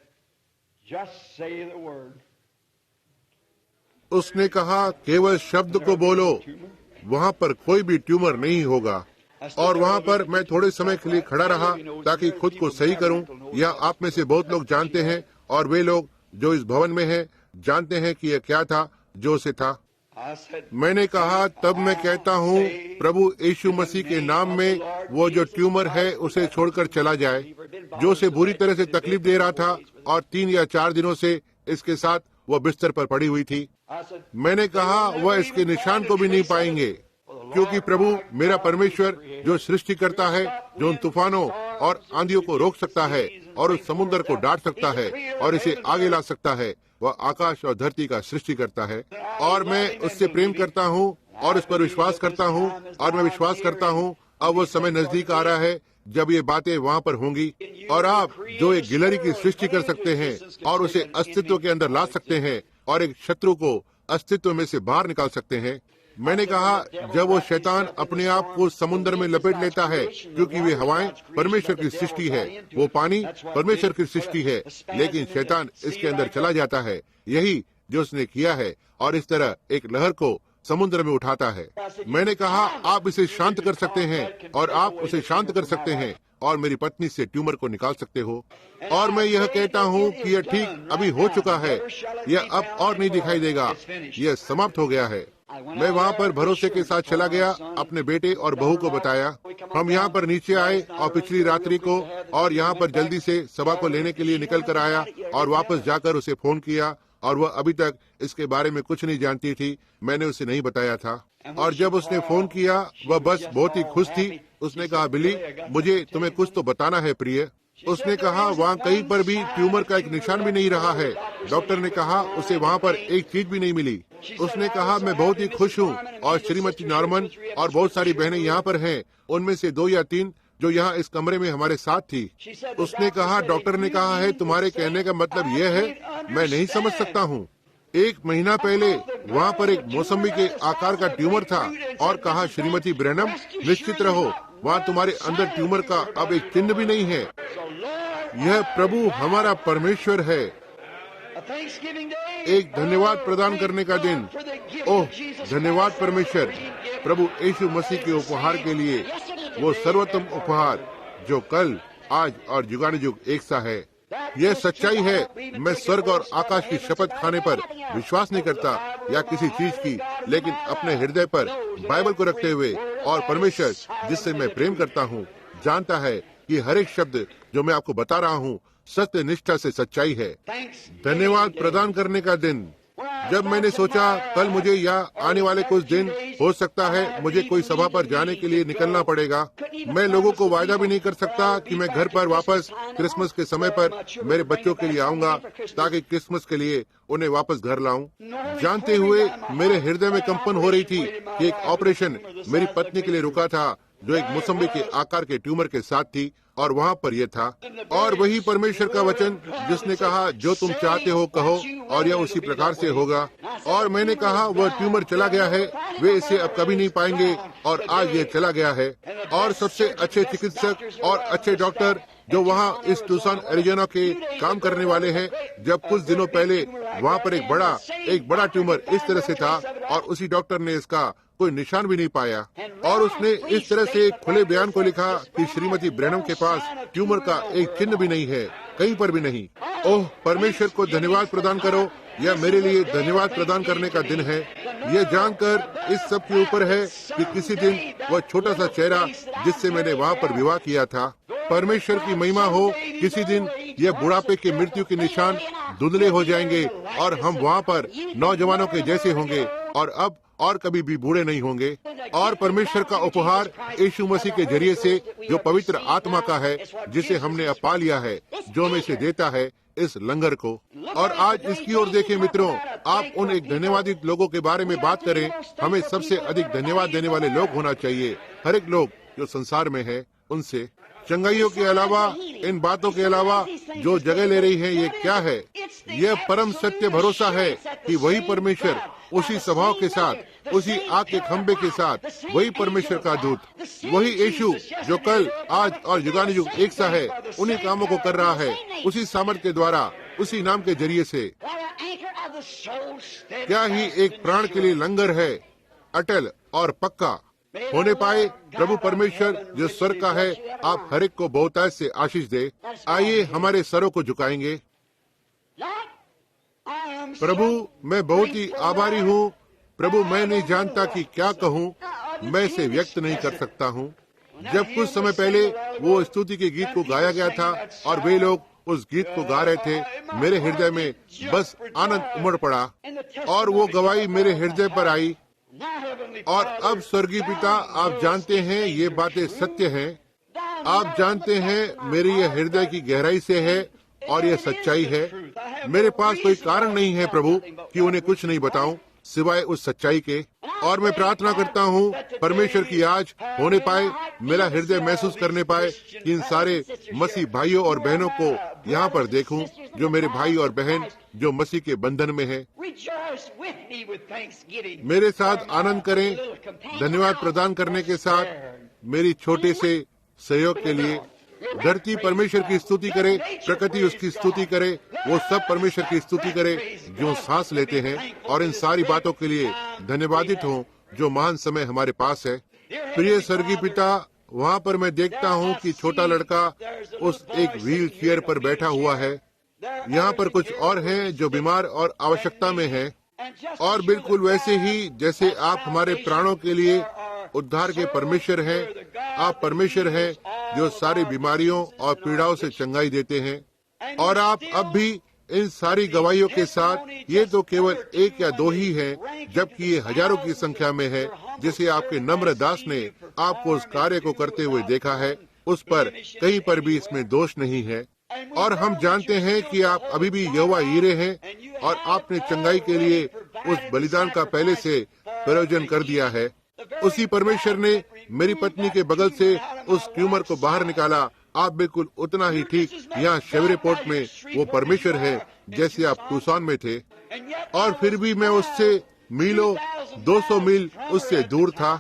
S1: उसने कहा, केवल शब्द को बोलो, वहाँ पर कोई भी ट्यूमर नहीं होगा। और वहाँ पर मैं थोड़े समय के लिए खड़ा रहा ताकि खुद को सही करूं। यह आप में से बहुत लोग जानते हैं, और वे लोग जो इस भवन में हैं जानते हैं कि यह क्या था जो उसे था। मैंने कहा, तब मैं कहता हूँ, प्रभु यीशु मसीह के नाम में वो जो ट्यूमर है उसे छोड़कर चला जाए, जो उसे बुरी तरह से तकलीफ दे रहा था, और 3 या 4 दिनों से इसके साथ वह बिस्तर पर पड़ी हुई थी। मैंने कहा, वह इसके निशान को भी नहीं पाएंगे, क्योंकि प्रभु मेरा परमेश्वर जो सृष्टि करता है, जो उन तूफानों और आंधियों को रोक सकता है, और उस समुद्र को डांट सकता है, और इसे आगे ला सकता है, वह आकाश और धरती का सृष्टि करता है। और मैं उससे प्रेम करता हूँ और उस पर विश्वास करता हूँ, और मैं विश्वास करता हूँ अब वो समय नजदीक आ रहा है जब ये बातें वहाँ पर होंगी। और आप जो एक गिलहरी की सृष्टि कर सकते हैं और उसे अस्तित्व के अंदर ला सकते हैं, और एक शत्रु को अस्तित्व में से बाहर निकाल सकते हैं। मैंने कहा, जब वो शैतान अपने आप को समुद्र में लपेट लेता है, क्योंकि वे हवाएं परमेश्वर की सृष्टि है, वो पानी परमेश्वर की सृष्टि है, लेकिन शैतान इसके अंदर चला जाता है। यही जो उसने किया है, और इस तरह एक लहर को समुद्र में उठाता है। मैंने कहा, आप इसे शांत कर सकते हैं, और आप उसे शांत कर सकते हैं, और मेरी पत्नी से ट्यूमर को निकाल सकते हो। और मैं यह कहता हूँ कि यह ठीक अभी हो चुका है, यह अब और नहीं दिखाई देगा, यह समाप्त हो गया है। मैं वहाँ पर भरोसे के साथ चला गया, अपने बेटे और बहू को बताया। हम यहाँ पर नीचे आए, और पिछली रात्रि को, और यहाँ पर जल्दी से सभा को लेने के लिए निकल कर आया, और वापस जाकर उसे फोन किया, और वह अभी तक इसके बारे में कुछ नहीं जानती थी, मैंने उसे नहीं बताया था। और जब उसने फोन किया, वह बस बहुत ही खुश थी। उसने कहा, बिली, मुझे तुम्हें कुछ तो बताना है प्रिय। उसने कहा, वहाँ कहीं पर भी ट्यूमर का एक निशान भी नहीं रहा है। डॉक्टर ने कहा उसे वहाँ पर एक चीज भी नहीं मिली। उसने कहा, मैं बहुत ही खुश हूँ, और श्रीमती नॉर्मन और बहुत सारी बहनें यहाँ पर हैं, उनमें से 2 या 3 जो यहाँ इस कमरे में हमारे साथ थी। उसने कहा, डॉक्टर ने कहा है, तुम्हारे कहने का मतलब यह है, मैं नहीं समझ सकता हूँ। 1 महीना पहले वहाँ पर एक मौसमी के आकार का ट्यूमर था, और कहा, श्रीमती ब्रैनम, निश्चित रहो, वहाँ तुम्हारे अंदर ट्यूमर का अब एक चिन्ह भी नहीं है। यह प्रभु हमारा परमेश्वर है। एक धन्यवाद प्रदान करने का दिन। ओह, धन्यवाद परमेश्वर, प्रभु यीशु मसीह के उपहार के लिए, वो सर्वोत्तम उपहार जो कल, आज और जुगानुजुग एक सा है। यह सच्चाई है। मैं स्वर्ग और आकाश की शपथ खाने पर विश्वास नहीं करता, या किसी चीज की, लेकिन अपने हृदय पर बाइबल को रखते हुए, और परमेश्वर जिससे मैं प्रेम करता हूँ जानता है कि हर एक शब्द जो मैं आपको बता रहा हूँ सत्य निष्ठा से सच्चाई है। धन्यवाद प्रदान करने का दिन। जब मैंने सोचा कल मुझे या आने वाले कुछ दिन हो सकता है मुझे कोई सभा पर जाने के लिए निकलना पड़ेगा, मैं लोगों को वायदा भी नहीं कर सकता कि मैं घर पर वापस क्रिसमस के समय पर मेरे बच्चों के लिए आऊंगा, ताकि क्रिसमस के लिए उन्हें वापस घर लाऊं। जानते हुए मेरे हृदय में कंपन हो रही थी कि एक ऑपरेशन मेरी पत्नी के लिए रुका था, जो एक मौसमी के आकार के ट्यूमर के साथ थी, और वहाँ पर यह था। और वही परमेश्वर का वचन जिसने कहा, जो तुम चाहते हो कहो, और यह उसी प्रकार से होगा। और मैंने कहा, वह ट्यूमर चला गया है, वे इसे अब कभी नहीं पाएंगे, और आज ये चला गया है। और सबसे अच्छे चिकित्सक और अच्छे डॉक्टर जो वहाँ इस टूसन एरिजोना के काम करने वाले हैं, जब कुछ दिनों पहले वहाँ पर एक बड़ा ट्यूमर इस तरह से था, और उसी डॉक्टर ने इसका कोई निशान भी नहीं पाया, और उसने इस तरह से खुले बयान को लिखा कि श्रीमती ब्रैनम के पास ट्यूमर का एक चिन्ह भी नहीं है। कहीं पर भी नहीं। ओह, परमेश्वर को धन्यवाद प्रदान करो। यह मेरे लिए धन्यवाद प्रदान करने का दिन है। यह जानकर इस सब के ऊपर है कि किसी दिन वह छोटा सा चेहरा जिससे मैंने वहाँ पर विवाह किया था, परमेश्वर की महिमा हो, किसी दिन यह बुढ़ापे के मृत्यु के निशान धुंधले हो जाएंगे और हम वहाँ पर नौजवानों के जैसे होंगे और अब और कभी भी बूढ़े नहीं होंगे। और परमेश्वर का उपहार यीशु मसीह के जरिए से, जो पवित्र आत्मा का है, जिसे हमने अब पा लिया है, जो हमें से देता है इस लंगर को। और आज इसकी ओर देखें मित्रों, आप उन एक धन्यवादी लोगों के बारे में बात करें। हमें सबसे अधिक धन्यवाद देने वाले लोग होना चाहिए। हर एक लोग जो संसार में है उनसे। चंगाइयों के अलावा, इन बातों के अलावा जो जगह ले रही है, ये क्या है? यह परम सत्य भरोसा है कि वही परमेश्वर उसी स्वभाव के साथ, उसी आग के खंबे के साथ, वही परमेश्वर का दूत, वही यीशु जो कल, आज और युगानुयुग एक सा है, उन्हीं कामों को कर रहा है, उसी सामर्थ के द्वारा, उसी नाम के जरिए से। क्या ही एक प्राण के लिए लंगर है, अटल और पक्का होने पाए। प्रभु परमेश्वर जो स्वर्ग का है, आप हर एक को बहुतायत से आशीष दे। आइए हमारे सरों को झुकाएंगे। प्रभु, मैं बहुत ही आभारी हूँ। प्रभु, मैं नहीं जानता कि क्या कहूँ, मैं इसे व्यक्त नहीं कर सकता हूँ। जब कुछ समय पहले वो स्तुति के गीत को गाया गया था और वे लोग उस गीत को गा रहे थे, मेरे हृदय में बस आनंद उमड़ पड़ा और वो गवाही मेरे हृदय पर आई। और अब स्वर्गीय पिता, आप जानते हैं ये बातें सत्य हैं। आप जानते हैं मेरी यह हृदय की गहराई से है और यह सच्चाई है। मेरे पास कोई कारण नहीं है प्रभु कि उन्हें कुछ नहीं बताऊं सिवाय उस सच्चाई के। और मैं प्रार्थना करता हूं परमेश्वर की आज होने पाए, मेरा हृदय महसूस करने पाए कि इन सारे मसीह भाइयों और बहनों को यहाँ पर देखूं, जो मेरे भाई और बहन जो मसीह के बंधन में है। मेरे साथ आनंद करें, धन्यवाद प्रदान करने के साथ मेरी छोटे से सहयोग के लिए। धरती परमेश्वर की स्तुति करे, प्रकृति उसकी स्तुति करे, वो सब परमेश्वर की स्तुति करे जो सांस लेते हैं। और इन सारी बातों के लिए धन्यवादित हो जो महान समय हमारे पास है। प्रिय स्वर्गीय पिता, वहाँ पर मैं देखता हूँ कि छोटा लड़का उस एक व्हील चेयर पर बैठा हुआ है। यहाँ पर कुछ और हैं जो बीमार और आवश्यकता में हैं। और बिल्कुल वैसे ही जैसे आप हमारे प्राणों के लिए उद्धार के परमेश्वर हैं, आप परमेश्वर हैं जो सारी बीमारियों और पीड़ाओं से चंगाई देते हैं। और आप अब भी इन सारी गवाहियों के साथ, ये तो केवल एक या दो ही हैं, जबकि ये हजारों की संख्या में है, जिसे आपके नम्र दास ने आपको उस कार्य को करते हुए देखा है। उस पर कहीं पर भी इसमें दोष नहीं है। और हम जानते हैं कि आप अभी भी यहोवा यीरे हैं और आपने चंगाई के लिए उस बलिदान का पहले से प्रयोजन कर दिया है। उसी परमेश्वर ने मेरी पत्नी के बगल से उस ट्यूमर को बाहर निकाला। आप बिल्कुल उतना ही ठीक यहाँ शेवरेपोर्ट में वो परमेश्वर है जैसे आप टूसान में थे। और फिर भी मैं उससे मीलों 200 मील उससे दूर था।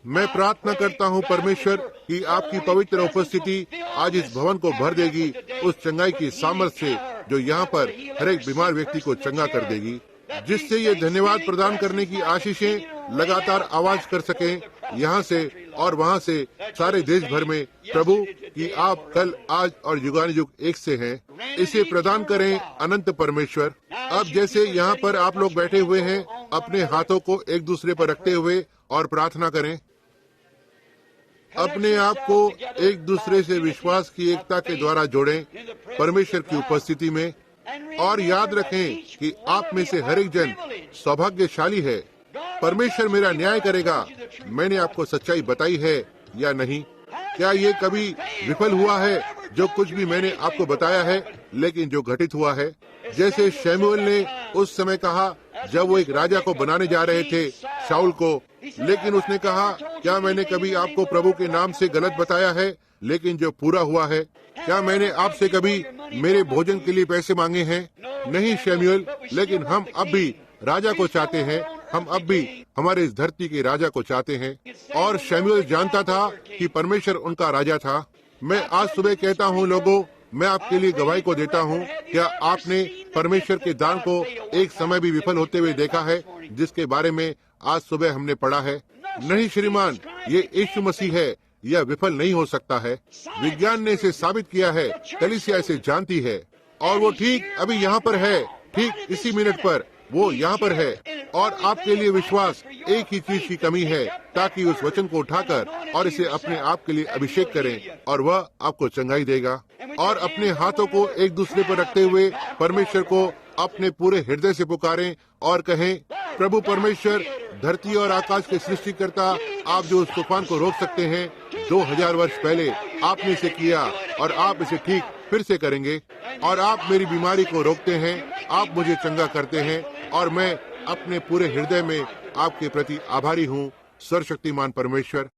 S1: मैं प्रार्थना करता हूँ परमेश्वर कि आपकी पवित्र उपस्थिति आज इस भवन को भर देगी उस चंगाई की सामर्थ्य से, जो यहाँ पर हर एक बीमार व्यक्ति को चंगा कर देगी, जिससे ये धन्यवाद प्रदान करने की आशीषें लगातार आवाज कर सकें यहाँ से और वहाँ से सारे देश भर में। प्रभु कि आप कल, आज और युगानुयुग एक से हैं, इसे प्रदान करें अनंत परमेश्वर। अब जैसे यहाँ पर आप लोग बैठे हुए हैं, अपने हाथों को एक दूसरे पर रखते हुए और प्रार्थना करें। अपने आप को एक दूसरे से विश्वास की एकता के द्वारा जोड़ें परमेश्वर की उपस्थिति में। और याद रखें कि आप में से हर एक जन सौभाग्यशाली है। परमेश्वर मेरा न्याय करेगा। मैंने आपको सच्चाई बताई है या नहीं? क्या ये कभी विफल हुआ है जो कुछ भी मैंने आपको बताया है, लेकिन जो घटित हुआ है? जैसे शमूएल ने उस समय कहा जब वो एक राजा को बनाने जा रहे थे, शाऊल को, लेकिन उसने कहा क्या मैंने कभी आपको प्रभु के नाम से गलत बताया है? लेकिन जो पूरा हुआ है, क्या मैंने आपसे कभी मेरे भोजन के लिए पैसे मांगे हैं? नहीं शमूएल, लेकिन हम अब भी राजा को चाहते हैं। हम अब भी हमारे इस धरती के राजा को चाहते हैं। और शमूएल जानता था कि परमेश्वर उनका राजा था। मैं आज सुबह कहता हूँ लोगों, मैं आपके लिए गवाही को देता हूँ, क्या आपने परमेश्वर के दान को एक समय भी विफल होते हुए देखा है, जिसके बारे में आज सुबह हमने पढ़ा है? नहीं श्रीमान, ये यीशु मसीह है यह विफल नहीं हो सकता है। विज्ञान ने इसे साबित किया है, कलीसिया इसे जानती है, और वो ठीक अभी यहाँ पर है, ठीक इसी मिनट पर वो यहाँ पर है। और आपके लिए विश्वास एक ही चीज की कमी है, ताकि उस वचन को उठाकर और इसे अपने आप के लिए अभिषेक करें, और वह आपको चंगाई देगा। और अपने हाथों को एक दूसरे पर रखते हुए परमेश्वर को अपने पूरे हृदय से पुकारें और कहें, प्रभु परमेश्वर, धरती और आकाश के सृष्टिकर्ता, आप जो उस तूफान को रोक सकते हैं, 2000 वर्ष पहले आपने इसे किया, और आप इसे ठीक फिर से करेंगे। और आप मेरी बीमारी को रोकते हैं, आप मुझे चंगा करते हैं, और मैं अपने पूरे हृदय में आपके प्रति आभारी हूँ, सर्वशक्तिमान परमेश्वर।